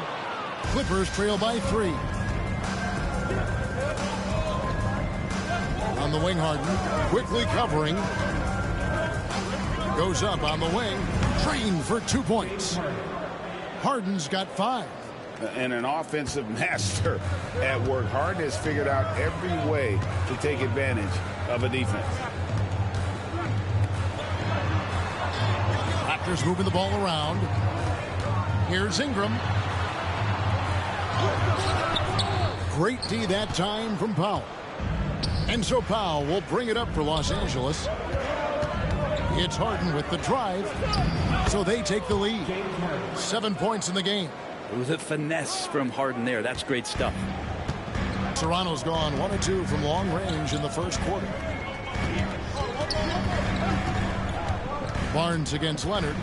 Clippers trail by 3. On the wing, Harden. Quickly covering. Goes up on the wing. Trained for 2 points. Harden's got 5. And an offensive master at work. Harden has figured out every way to take advantage of a defense. Raptors moving the ball around. Here's Ingram. Great D that time from Powell. And so Powell will bring it up for Los Angeles. It's Harden with the drive. So they take the lead. 7 points in the game. It was a finesse from Harden there. That's great stuff. Toronto's gone 1 of 2 from long range in the first quarter. Barnes against Leonard.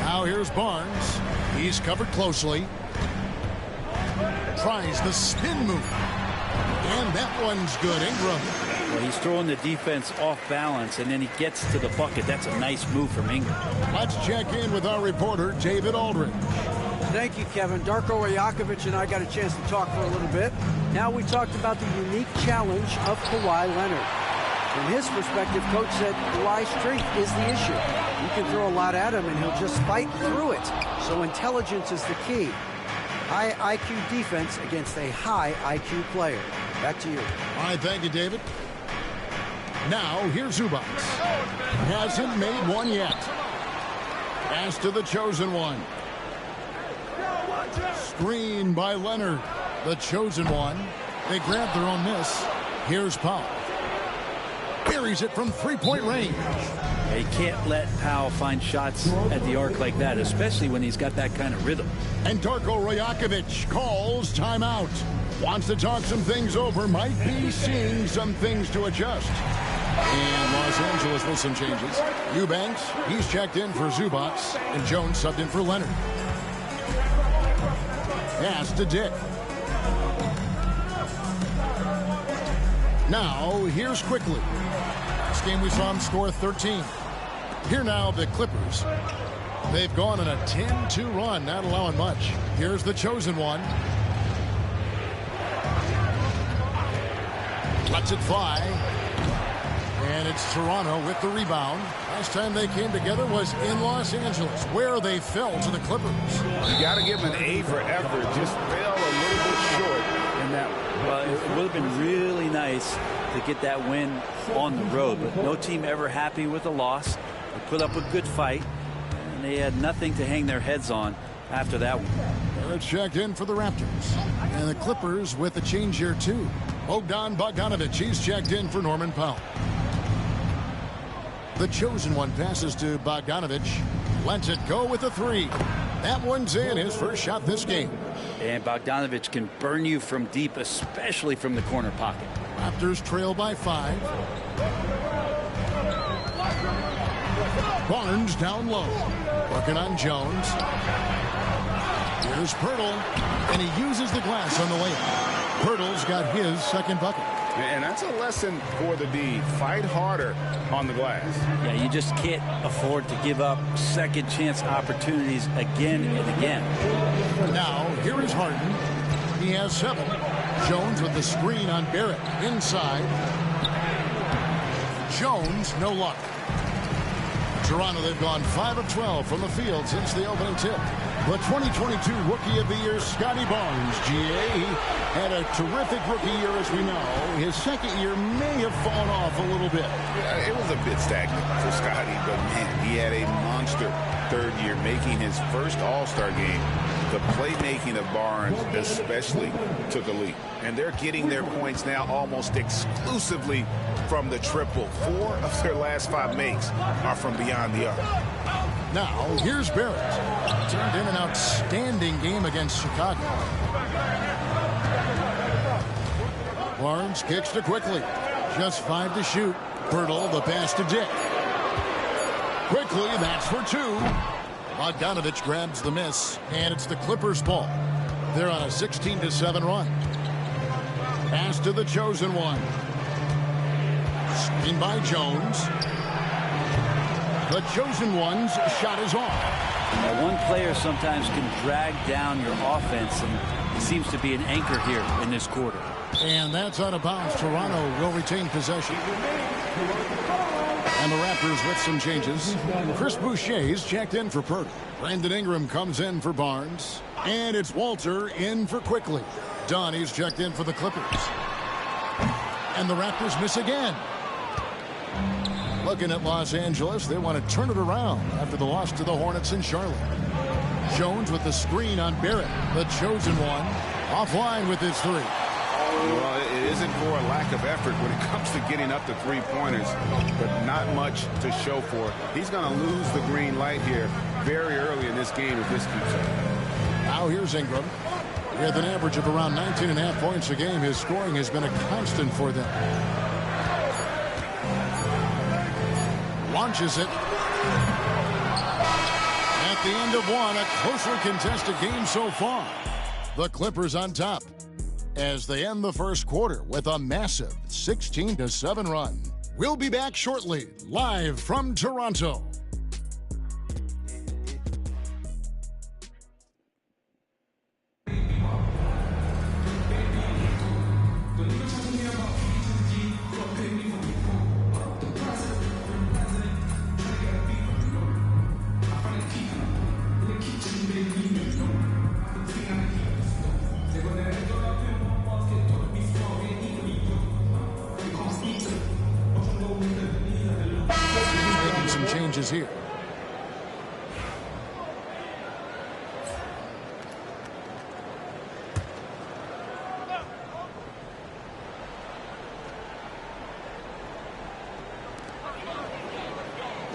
Now here's Barnes. He's covered closely. Tries the spin move. And that one's good. Ingram. Well, he's throwing the defense off balance, and then he gets to the bucket. That's a nice move from Ingram. Let's check in with our reporter, David Aldridge. Thank you, Kevin. Darko Rajakovic and I got a chance to talk for a little bit. Now we talked about the unique challenge of Kawhi Leonard. From his perspective, Coach said Kawhi's strength is the issue. You can throw a lot at him, and he'll just fight through it. So intelligence is the key. High IQ defense against a high IQ player. Back to you. All right, thank you, David. Now, here's Zubac. Hasn't made one yet. Pass to the chosen one. Screen by Leonard. The chosen one. They grab their own miss. Here's Powell. Buries it from 3-point range. They can't let Powell find shots at the arc like that, especially when he's got that kind of rhythm. And Darko Rajakovic calls timeout. Wants to talk some things over. Might be seeing some things to adjust. And Los Angeles with some changes. Eubanks, he's checked in for Zubac. And Jones subbed in for Leonard. Pass to Dick. Now, here's Quickly. This game we saw him score 13. Here now, the Clippers. They've gone on a 10-2 run, not allowing much. Here's the chosen one. Lets it fly. And it's Toronto with the rebound. Last time they came together was in Los Angeles, where they fell to the Clippers. You got to give them an A for effort. Just fell a little bit short in that one. Well, it would have been really nice to get that win on the road, but no team ever happy with a loss. They put up a good fight, and they had nothing to hang their heads on after that one. Barrett checked in for the Raptors. And the Clippers with a change here, too. Bogdanovich, he's checked in for Norman Powell. The chosen one passes to Bogdanovich. Lets it go with a three. That one's in, his first shot this game. And Bogdanovich can burn you from deep, especially from the corner pocket. Raptors trail by 5. Barnes down low. Working on Jones. Here's Pirtle. And he uses the glass on the layup. Pirtle's got his second bucket. And that's a lesson for the D. Fight harder on the glass. Yeah, you just can't afford to give up second chance opportunities again and again. Now, here is Harden. He has 7. Jones with the screen on Barrett. Inside. Jones, no luck. Toronto, they've gone 5 of 12 from the field since the opening tip. The 2022 Rookie of the Year, Scotty Barnes, GA, had a terrific rookie year, as we know. His second year may have fallen off a little bit. Yeah, it was a bit stagnant for Scotty, but man, he had a monster third year, making his first All-Star game. The playmaking of Barnes especially took a leap. And they're getting their points now almost exclusively from the triple. 4 of their last 5 makes are from beyond the arc. Now, here's Barrett. Turned in an outstanding game against Chicago. Barnes kicks to Quickly. Just 5 to shoot. Pirtle, the pass to Dick. Quickly, that's for 2. Bogdanovich grabs the miss, and it's the Clippers' ball. They're on a 16-7 run. Pass to the chosen one. Screen by Jones. The chosen one's shot is off. Now, one player sometimes can drag down your offense, and he seems to be an anchor here in this quarter. And that's out of bounds. Toronto will retain possession. And the Raptors with some changes. Chris Boucher's checked in for Purdy. Brandon Ingram comes in for Barnes. And it's Walter in for Quickly. Donnie's checked in for the Clippers. And the Raptors miss again. Looking at Los Angeles, they want to turn it around after the loss to the Hornets in Charlotte. Jones with the screen on Barrett, the chosen one, offline with his 3. Well, it isn't for a lack of effort when it comes to getting up to 3-pointers, but not much to show for it. He's going to lose the green light here very early in this game if this keeps up. Now here's Ingram. With an average of around 19.5 points a game, his scoring has been a constant for them. Launches it. At the end of one, a closely contested game so far. The Clippers on top as they end the first quarter with a massive 16-7 run. We'll be back shortly, live from Toronto. Here.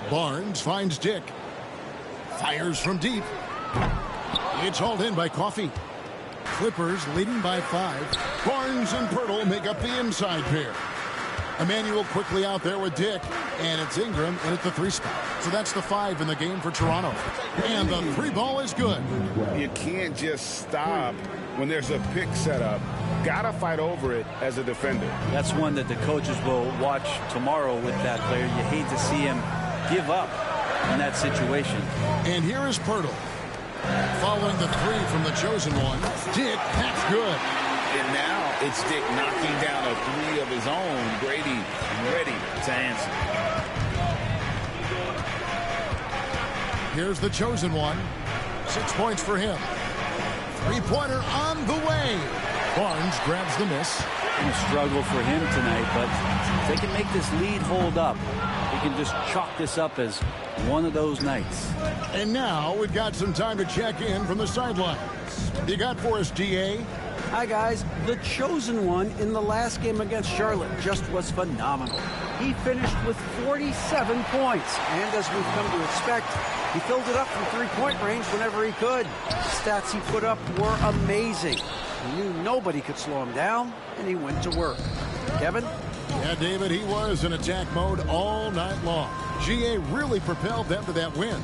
Barnes finds Dick. Fires from deep. It's hauled in by Coffey. Clippers leading by 5. Barnes and Pirtle make up the inside pair. Emmanuel quickly out there with Dick, and it's Ingram in at the 3 spot. So that's the 5 in the game for Toronto. And the 3 ball is good. You can't just stop when there's a pick set up. Gotta fight over it as a defender. That's one that the coaches will watch tomorrow with that player. You hate to see him give up in that situation. And here is Pirtle. Following the 3 from the chosen one. Dick, that's good. And now it's Dick knocking down a 3 of his own. Brady ready to answer. Here's the chosen one. 6 points for him. 3-pointer on the way. Barnes grabs the miss. A struggle for him tonight, but if they can make this lead hold up, it can just chalk this up as one of those nights. And now we've got some time to check in from the sidelines. You got for us, GA? Hi, guys. The chosen one in the last game against Charlotte just was phenomenal. He finished with 47 points, and as we've come to expect, he filled it up from three-point range whenever he could. The stats he put up were amazing. He knew nobody could slow him down, and he went to work. Kevin? Yeah, David, he was in attack mode all night long. GA really propelled them to that win.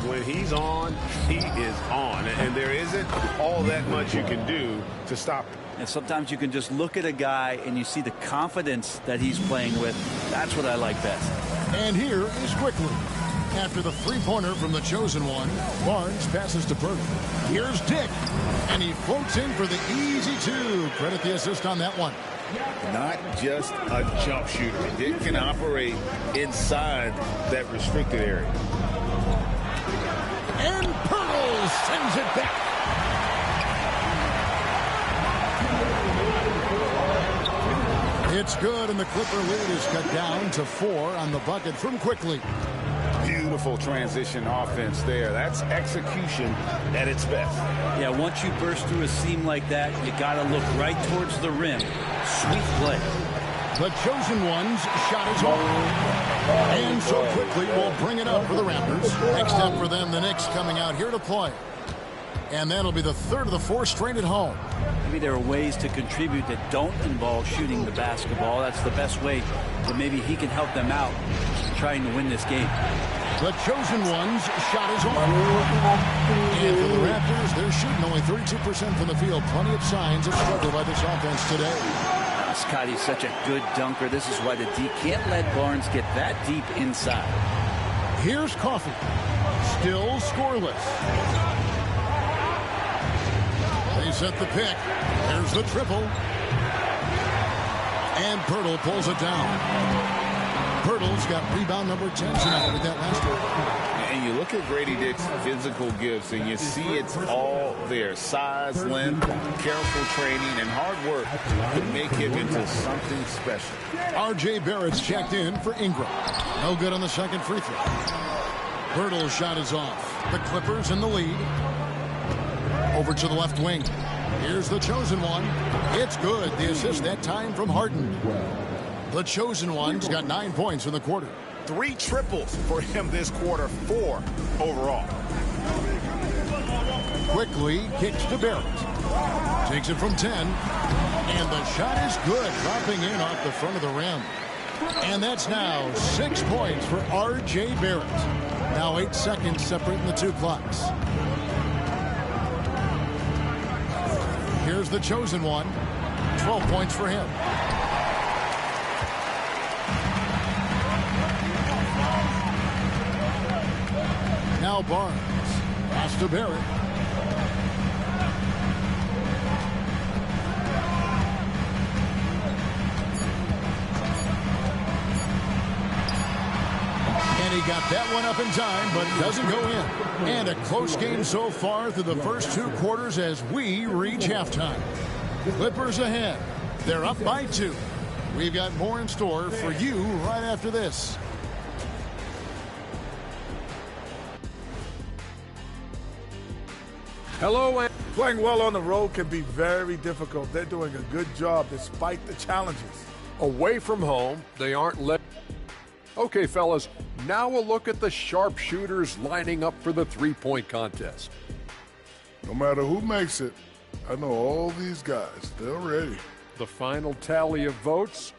When he's on, he is on. And there isn't all that much you can do to stop him. And sometimes you can just look at a guy and you see the confidence that he's playing with. That's what I like best. And here is Quickly. After the three-pointer from the chosen one, Barnes passes to Purtle. Here's Dick, and he floats in for the easy two. Credit the assist on that one. Not just a jump shooter. Dick can operate inside that restricted area. And Purtle sends it back. It's good, and the Clipper lead is cut down to 4 on the bucket from Quickly. Beautiful transition offense there. That's execution at its best. Yeah, once you burst through a seam like that, you got to look right towards the rim. Sweet play. The chosen one's shot is off. And so Quickly will bring it up for the Raptors. Next up for them, the Knicks coming out here to play. And that'll be the third of the 4 straight at home. Maybe there are ways to contribute that don't involve shooting the basketball. That's the best way that maybe he can help them out trying to win this game. The chosen one's shot is off. And for the Raptors, they're shooting only 32% from the field. Plenty of signs of struggle by this offense today. Scotty's such a good dunker. This is why the D can't let Barnes get that deep inside. Here's Coffee. Still scoreless. They set the pick. There's the triple. And Purtle pulls it down. Purtle's got rebound number 10 tonight with that last one. And you look at Grady Dick's physical gifts, and you see it's all there. Size, length, careful training, and hard work to make him into something special. R.J. Barrett's checked in for Ingram. No good on the second free throw. Purtle's shot is off. The Clippers in the lead. Over to the left wing. Here's the chosen one. It's good. The assist that time from Harden. The chosen one's got 9 points in the quarter. 3 triples for him this quarter, 4 overall. Quickly kicks to Barrett. Takes it from 10. And the shot is good, dropping in off the front of the rim. And that's now 6 points for R.J. Barrett. Now 8 seconds separating the 2 clocks. Here's the chosen one. 12 points for him. Now Barnes. Pass to Barrett. And he got that one up in time, but doesn't go in. And a close game so far through the first 2 quarters as we reach halftime. Clippers ahead. They're up by 2. We've got more in store for you right after this. Hello, and playing well on the road can be very difficult. They're doing a good job despite the challenges. Away from home, they aren't let. Okay, fellas, now a look at the sharpshooters lining up for the three-point contest. No matter who makes it, I know all these guys. They're ready. The final tally of votes.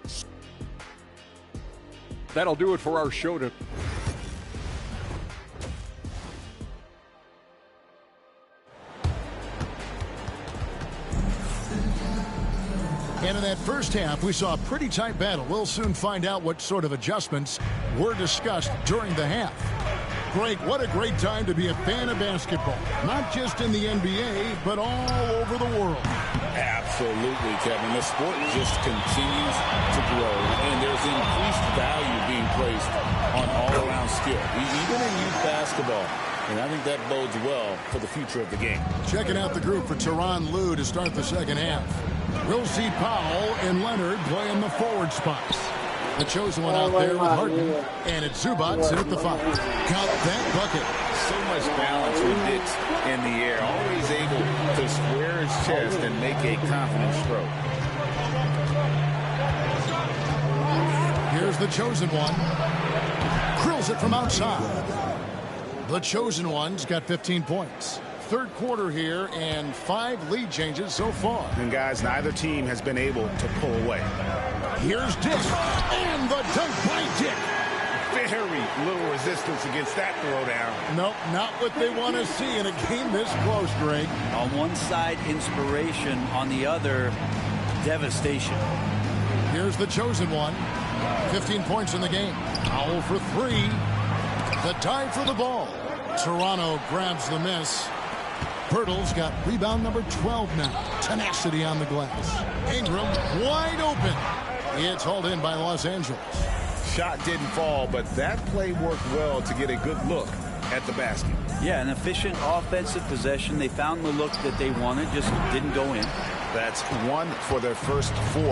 That'll do it for our show today. And in that first half, we saw a pretty tight battle. We'll soon find out what sort of adjustments were discussed during the half. Greg, what a great time to be a fan of basketball. Not just in the NBA, but all over the world. Absolutely, Kevin. The sport just continues to grow, and there's increased value being placed on all-around skill, even in youth basketball. And I think that bodes well for the future of the game. Checking out the group for Tyronn Lue to start the second half. We'll see Powell and Leonard play in the forward spots. The chosen one out there with Harden. And it's Zubac in at the 5. Got that bucket. So much balance with Dix in the air. Always able to square his chest and make a confident stroke. Here's the chosen one. Drills it from outside. The chosen one's got 15 points. Third quarter here and 5 lead changes so far. And guys, neither team has been able to pull away. Here's Dick. And the dunk by Dick. Very little resistance against that throwdown. Nope, not what they want to see in a game this close, Greg. On one side, inspiration. On the other, devastation. Here's the chosen one. 15 points in the game. Powell for 3. The tie for the ball. Toronto grabs the miss. Pirtle's got rebound number 12 now. Tenacity on the glass. Ingram wide open. It's hauled in by Los Angeles. Shot didn't fall, but that play worked well to get a good look at the basket. Yeah, an efficient offensive possession. They found the look that they wanted, just didn't go in. That's 1 for their first 4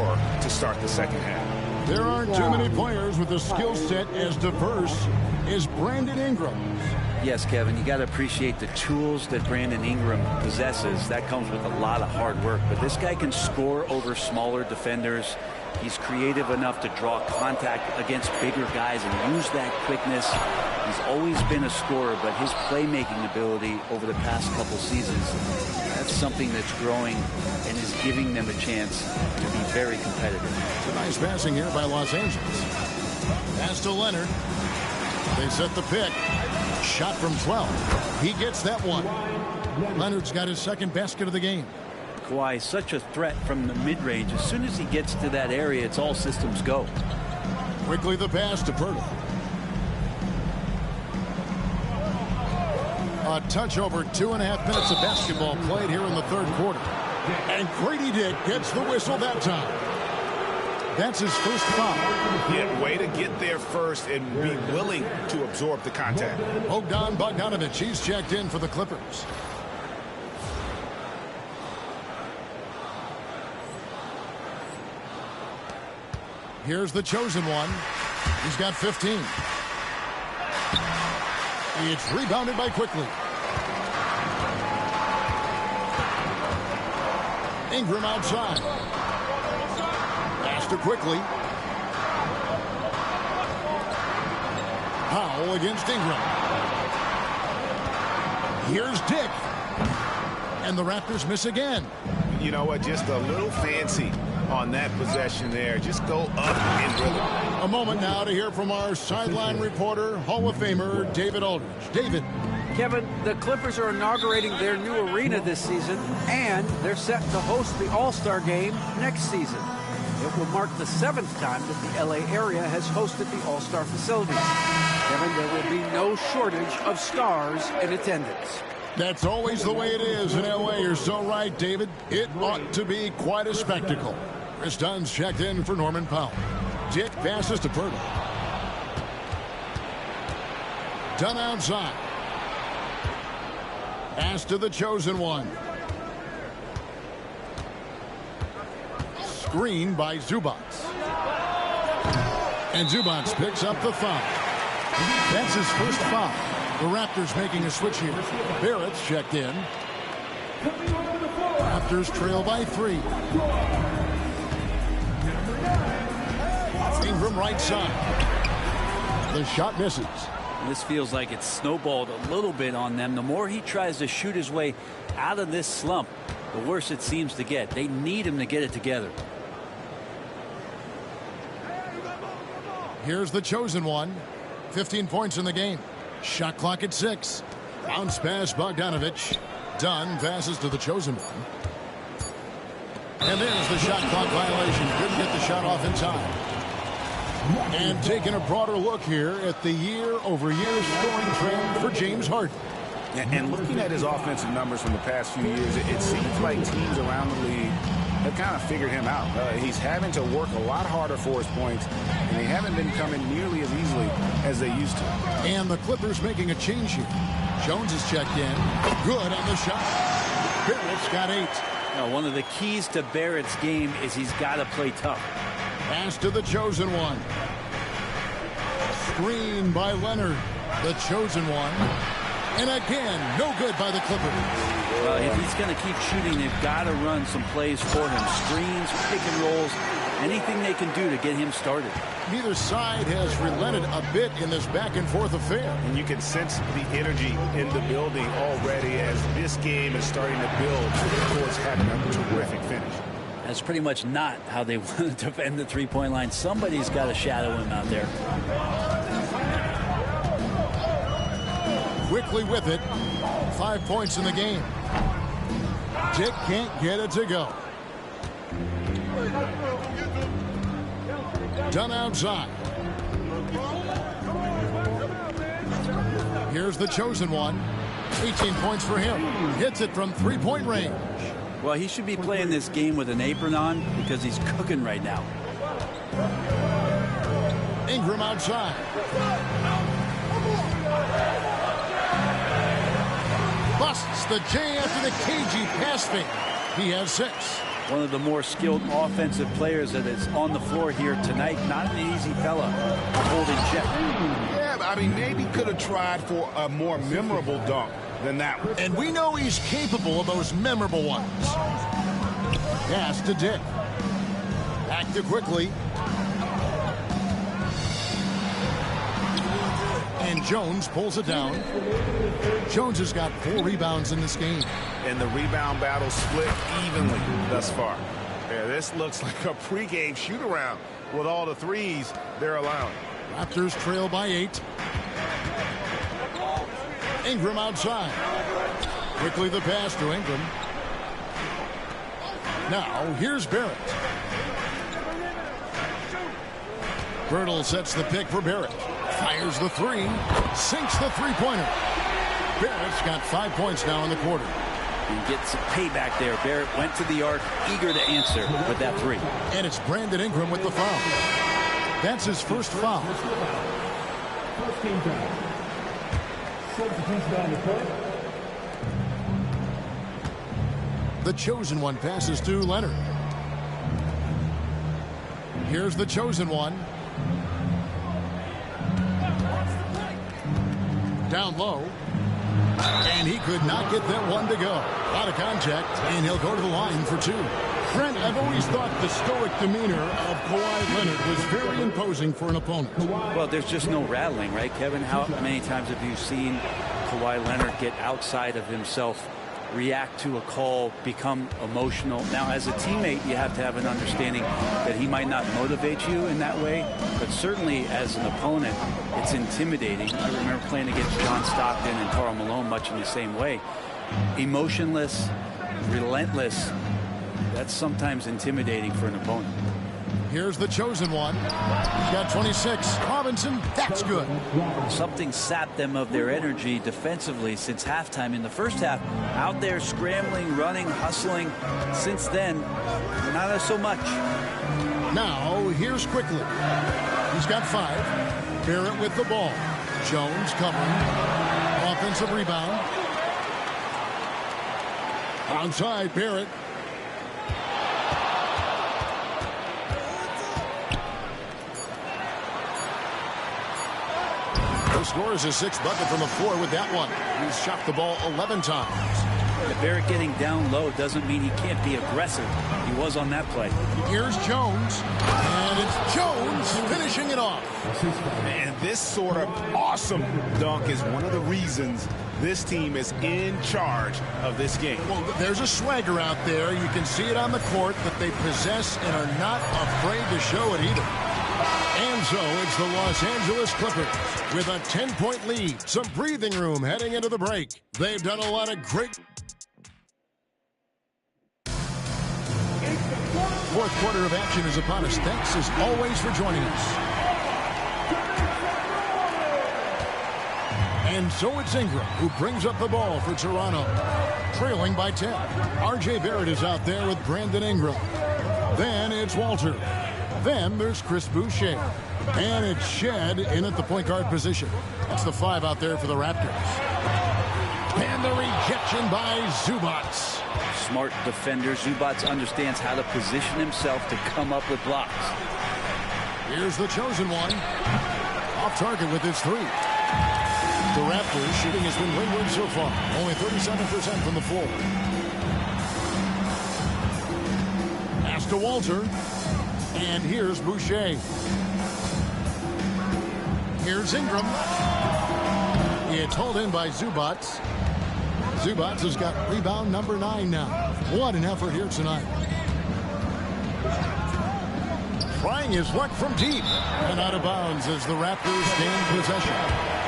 to start the second half. There aren't too many players with a skill set as diverse as Brandon Ingram. Yes, Kevin, you got to appreciate the tools that Brandon Ingram possesses. That comes with a lot of hard work. But this guy can score over smaller defenders. He's creative enough to draw contact against bigger guys and use that quickness. He's always been a scorer, but his playmaking ability over the past couple seasons, that's something that's growing and is giving them a chance to be very competitive. Nice passing here by Los Angeles. Pass to Leonard. They set the pick. Shot from 12. He gets that one. Leonard's got his second basket of the game. Kawhi, such a threat from the mid-range. As soon as he gets to that area, it's all systems go. Quickly the pass to Pirtle. A touch over 2.5 minutes of basketball played here in the third quarter. And Grady Dick gets the whistle that time. That's his first foul. Yeah, way to get there first and be willing to absorb the contact. Bogdan Bogdanović, he's checked in for the Clippers. Here's the chosen one. He's got 15. It's rebounded by Quickly. Ingram outside. Pass to Quickly. Powell against Ingram. Here's Dick. And the Raptors miss again. You know what? Just a little fancy on that possession there. Just go up in rhythm. A moment now to hear from our sideline reporter, Hall of Famer David Aldridge. David. Kevin, the Clippers are inaugurating their new arena this season, and they're set to host the All-Star Game next season. It will mark the 7th time that the LA area has hosted the All-Star facilities. Kevin, there will be no shortage of stars in attendance. That's always the way it is in LA. You're so right, David. It ought to be quite a spectacle. Chris Dunn's checked in for Norman Powell. Dick passes to Pirtle. Dunn outside. Pass to the chosen one. Screen by Zubac. And Zubac picks up the foul. That's his first foul. The Raptors making a switch here. Barrett's checked in. Raptors trail by 3. Ingram right side. The shot misses. This feels like it's snowballed a little bit on them. The more he tries to shoot his way out of this slump, the worse it seems to get. They need him to get it together. Here's the chosen one. 15 points in the game. Shot clock at 6. Bounce pass Bogdanović. Dunn passes to the chosen one. And there's the shot clock violation. Couldn't get the shot off in time. And taking a broader look here at the year-over-year scoring trend for James Harden. And looking at his offensive numbers from the past few years, it seems like teams around the league have kind of figured him out. He's having to work a lot harder for his points, and they haven't been coming nearly as easily as they used to. And the Clippers making a change here. Jones is checked in. Good on the shot. Barrett's got 8. Now, one of the keys to Barrett's game is he's got to play tough. Pass to the chosen one. Screen by Leonard, the chosen one. And again, no good by the Clippers. Well, if he's going to keep shooting, they've got to run some plays for him. Screens, pick and rolls, anything they can do to get him started. Neither side has relented a bit in this back-and-forth affair. And you can sense the energy in the building already as this game is starting to build towards having a terrific finish. That's pretty much not how they want to defend the three-point line. Somebody's got to shadow him out there. Quickly with it. 5 points in the game. Dick can't get it to go. Done outside. Here's the chosen one. 18 points for him. Hits it from three-point range. Well, he should be playing this game with an apron on because he's cooking right now. Ingram outside. Busts the J after the cagey pass fake. He has 6. One of the more skilled offensive players that is on the floor here tonight. Not an easy fella to hold in check. Yeah, I mean, maybe could have tried for a more memorable dunk than that one. And we know he's capable of those memorable ones. Pass to Dick. Back to Quickly. And Jones pulls it down. Jones has got 4 rebounds in this game. And the rebound battle split evenly thus far. Yeah, this looks like a pregame shoot-around with all the threes they're allowing. Raptors trail by 8. Ingram outside. Quickly the pass to Ingram. Now here's Barrett. Bertle sets the pick for Barrett. Fires the 3. Sinks the three-pointer. Barrett's got 5 points now in the quarter. And gets payback there. Barrett went to the arc, eager to answer with that 3. And it's Brandon Ingram with the foul. That's his first foul. First team foul. Substitution on the court. The chosen one passes to Leonard. Here's the chosen one. Down low. And he could not get that one to go. Out of contact, and he'll go to the line for 2. Brent, I've always thought the stoic demeanor of Kawhi Leonard was very imposing for an opponent. Well, there's just no rattling, right, Kevin? How many times have you seen Kawhi Leonard get outside of himself, react to a call, become emotional? Now, as a teammate, you have to have an understanding that he might not motivate you in that way, but certainly as an opponent, it's intimidating. I remember playing against John Stockton and Karl Malone much in the same way. Emotionless, relentless, that's sometimes intimidating for an opponent. Here's the chosen one. He's got 26. Robinson, that's good. Something sapped them of their energy defensively since halftime. In the first half, out there scrambling, running, hustling. Since then, not so much. Now, here's Quickly. He's got 5. Barrett with the ball. Jones covering. Offensive rebound. Outside, Barrett. Scores his 6th bucket from the floor with that one. He's shot the ball 11 times. Barrett getting down low doesn't mean he can't be aggressive. He was on that play. Here's Jones. And it's Jones finishing it off. And this sort of awesome dunk is one of the reasons this team is in charge of this game. Well, there's a swagger out there. You can see it on the court that they possess and are not afraid to show it either. And so it's the Los Angeles Clippers with a 10-point lead. Some breathing room heading into the break. They've done a lot of great. Fourth quarter of action is upon us. Thanks as always for joining us. And so it's Ingram who brings up the ball for Toronto. Trailing by 10. R.J. Barrett is out there with Brandon Ingram. Then it's Walter. Then there's Chris Boucher. And it's Shed in at the point guard position. That's the 5 out there for the Raptors. And the rejection by Zubats. Smart defender. Zubats understands how to position himself to come up with blocks. Here's the chosen one. Off target with his three. The Raptors shooting has been wayward so far. Only 37% from the floor. Pass to Walter. And here's Boucher. Here's Ingram. It's hauled in by Zubats. Zubats has got rebound number 9 now. What an effort here tonight. Trying his luck from deep. And out of bounds as the Raptors gain possession.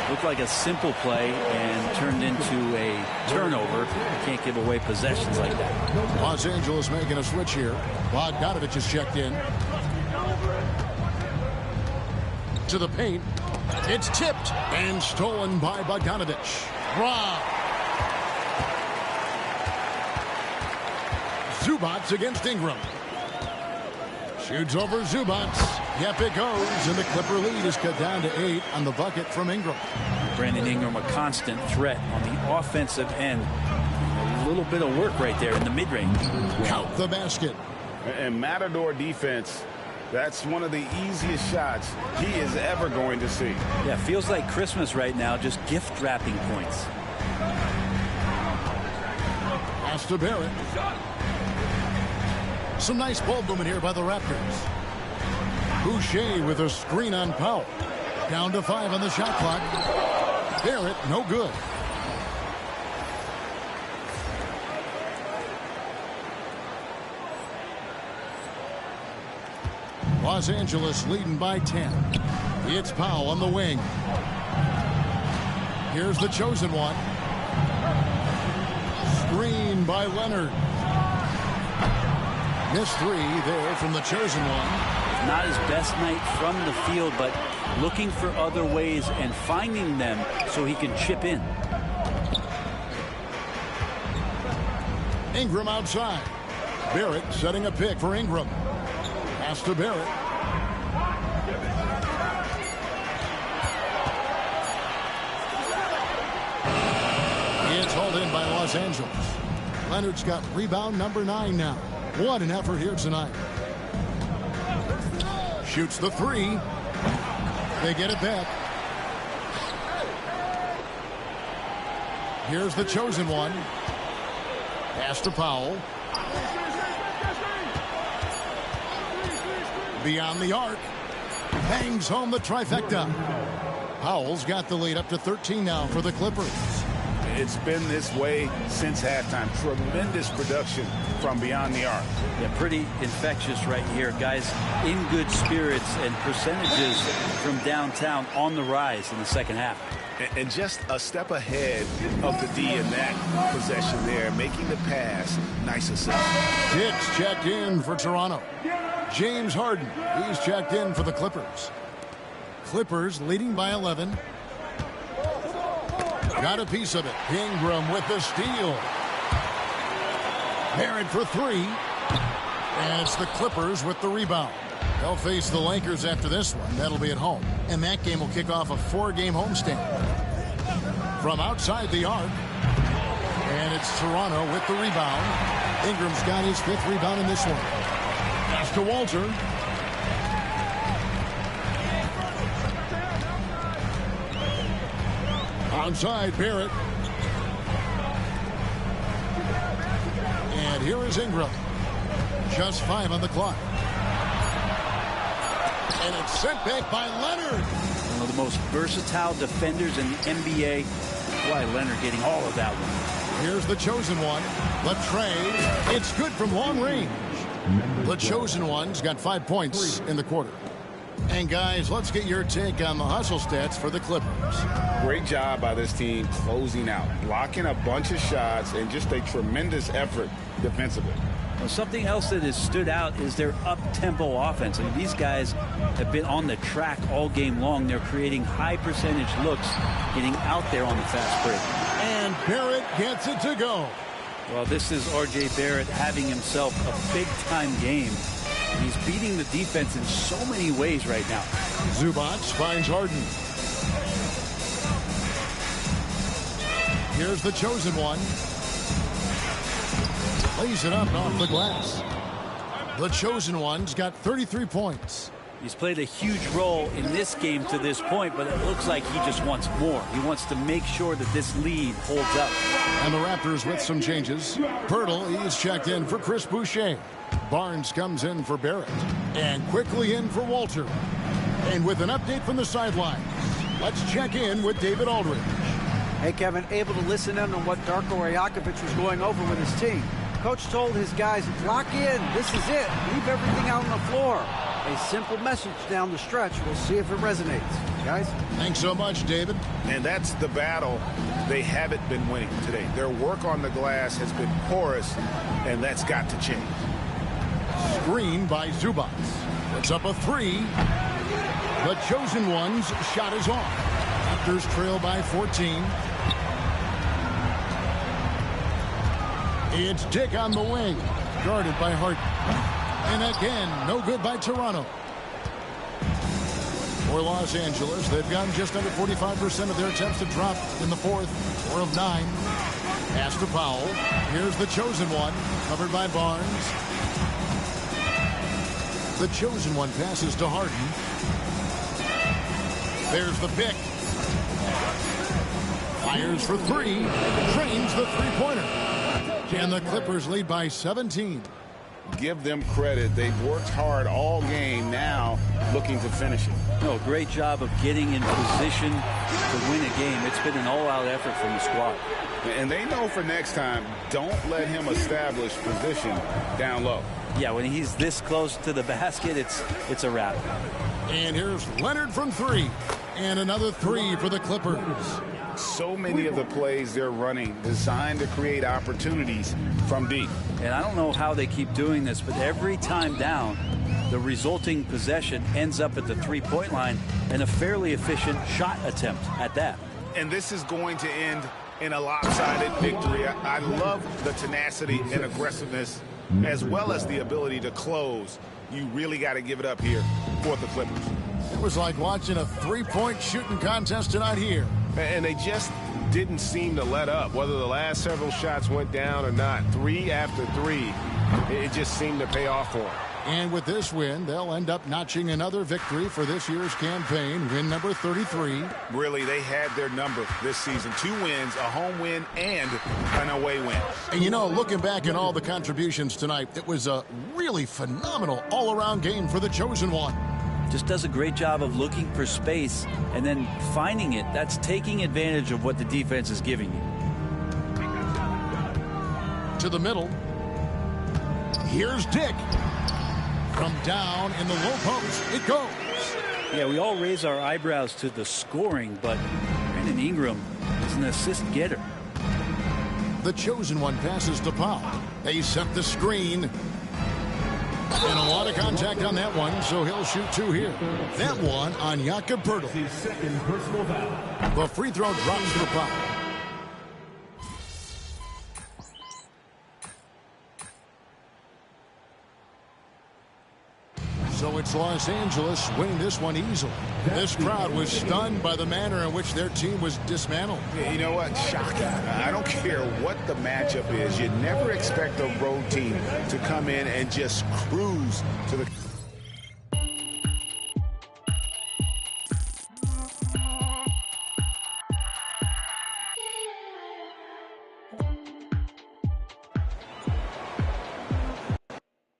Looked like a simple play and turned into a turnover. Can't give away possessions like that. Los Angeles making a switch here. Bogdanovich is checked in. To the paint. It's tipped and stolen by Bogdanovich. Rob. Zubats against Ingram. Shoots over Zubats. Yep, it goes, and the Clipper lead is cut down to 8 on the bucket from Ingram. Brandon Ingram, a constant threat on the offensive end. A little bit of work right there in the mid-range. Count the basket. And Matador defense, that's one of the easiest shots he is ever going to see. Yeah, feels like Christmas right now, just gift wrapping points. Pass to Barrett. Some nice ball movement here by the Raptors. Boucher with a screen on Powell. Down to 5 on the shot clock. Barrett, no good. Los Angeles leading by 10. It's Powell on the wing. Here's the chosen one. Screen by Leonard. Missed 3 there from the chosen one. Not his best night from the field, but looking for other ways and finding them so he can chip in. Ingram outside. Barrett setting a pick for Ingram. Pass to Barrett. It's hauled in by Los Angeles. Leonard's got rebound number 9 now. What an effort here tonight. Shoots the 3. They get it back. Here's the chosen one. Pass to Powell. Beyond the arc. Bangs home the trifecta. Powell's got the lead up to 13 now for the Clippers. It's been this way since halftime. Tremendous production from beyond the arc. Yeah, pretty infectious right here. Guys in good spirits and percentages from downtown on the rise in the second half. And just a step ahead of the D in that possession there, making the pass. Nice assist. Hicks checked in for Toronto. James Harden, he's checked in for the Clippers. Clippers leading by 11. Got a piece of it. Ingram with the steal. Barrett for 3. And it's the Clippers with the rebound. They'll face the Lakers after this one. That'll be at home. And that game will kick off a 4-game homestand. From outside the arc. And it's Toronto with the rebound. Ingram's got his 5th rebound in this one. Pass to Walter. Outside Barrett. And here is Ingram. Just 5 on the clock. And it's sent back by Leonard. One of the most versatile defenders in the NBA. Why Leonard getting all of that one. Here's the chosen one. The trade. It's good from long range. The chosen one's got 5 points in the quarter. And guys, let's get your take on the hustle stats for the Clippers. Great job by this team closing out, blocking a bunch of shots, and just a tremendous effort defensively. Well, something else that has stood out is their up-tempo offense. I mean, these guys have been on the track all game long. They're creating high percentage looks, getting out there on the fast break. And Barrett gets it to go. Well, this is R.J. Barrett having himself a big-time game. He's beating the defense in so many ways right now. Zubats finds Harden. Here's the chosen one. Lays it up off the glass. The chosen one's got 33 points. He's played a huge role in this game to this point, but it looks like he just wants more. He wants to make sure that this lead holds up. And the Raptors with some changes. Pirtle, he's checked in for Chris Boucher. Barnes comes in for Barrett. And quickly in for Walter. And with an update from the sidelines, let's check in with David Aldridge. Hey, Kevin, able to listen in on what Darko Rajakovic was going over with his team. Coach told his guys, lock in, this is it, leave everything out on the floor. A simple message down the stretch. We'll see if it resonates. Guys? Thanks so much, David. And that's the battle they haven't been winning today. Their work on the glass has been porous, and that's got to change. Screen by Zubac. Puts up a three. The chosen one's shot is off. Raptors trail by 14. It's Dick on the wing. Guarded by Hart. And again, no good by Toronto. For Los Angeles, they've gotten just under 45% of their attempts to drop in the fourth. 4 of 9. Pass to Powell. Here's the chosen one. Covered by Barnes. The chosen one passes to Harden. There's the pick. Fires for three. Trains the three-pointer. And the Clippers lead by 17. Give them credit. They've worked hard all game, now looking to finish it. No, great job of getting in position to win a game. It's been an all-out effort from the squad. And they know for next time, don't let him establish position down low. Yeah, when he's this close to the basket, it's a wrap. And here's Leonard from three. And another three for the Clippers. So many of the plays they're running designed to create opportunities from deep. And I don't know how they keep doing this, but every time down, the resulting possession ends up at the three-point line and a fairly efficient shot attempt at that. And this is going to end in a lopsided victory. I love the tenacity and aggressiveness as well as the ability to close. You really got to give it up here for the Clippers. It was like watching a three-point shooting contest tonight here. And they just didn't seem to let up, whether the last several shots went down or not. 3 after 3, it just seemed to pay off for them. And with this win, they'll end up notching another victory for this year's campaign, win number 33. Really, they had their number this season. 2 wins, a home win, and an away win. And you know, looking back at all the contributions tonight, it was a really phenomenal all-around game for the chosen one. Just does a great job of looking for space and then finding it. That's taking advantage of what the defense is giving you. To the middle. Here's Dick. From down in the low post, it goes. Yeah, we all raise our eyebrows to the scoring, but Brandon Ingram is an assist getter. The chosen one passes to Powell. They set the screen. And a lot of contact on that one, so he'll shoot 2 here. That one on Jakob Poeltl. His second personal foul. The free throw drops for Powell. So it's Los Angeles winning this one easily. This crowd was stunned by the manner in which their team was dismantled. You know what? Shocking. I don't care what the matchup is. You never expect a road team to come in and just cruise to the...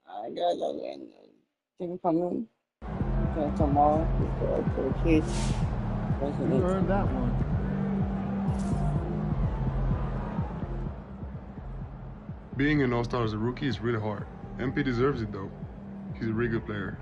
I got that. Can come in tomorrow for the kids. You earned that one. Being an all-star as a rookie is really hard. MP deserves it, though. He's a really good player.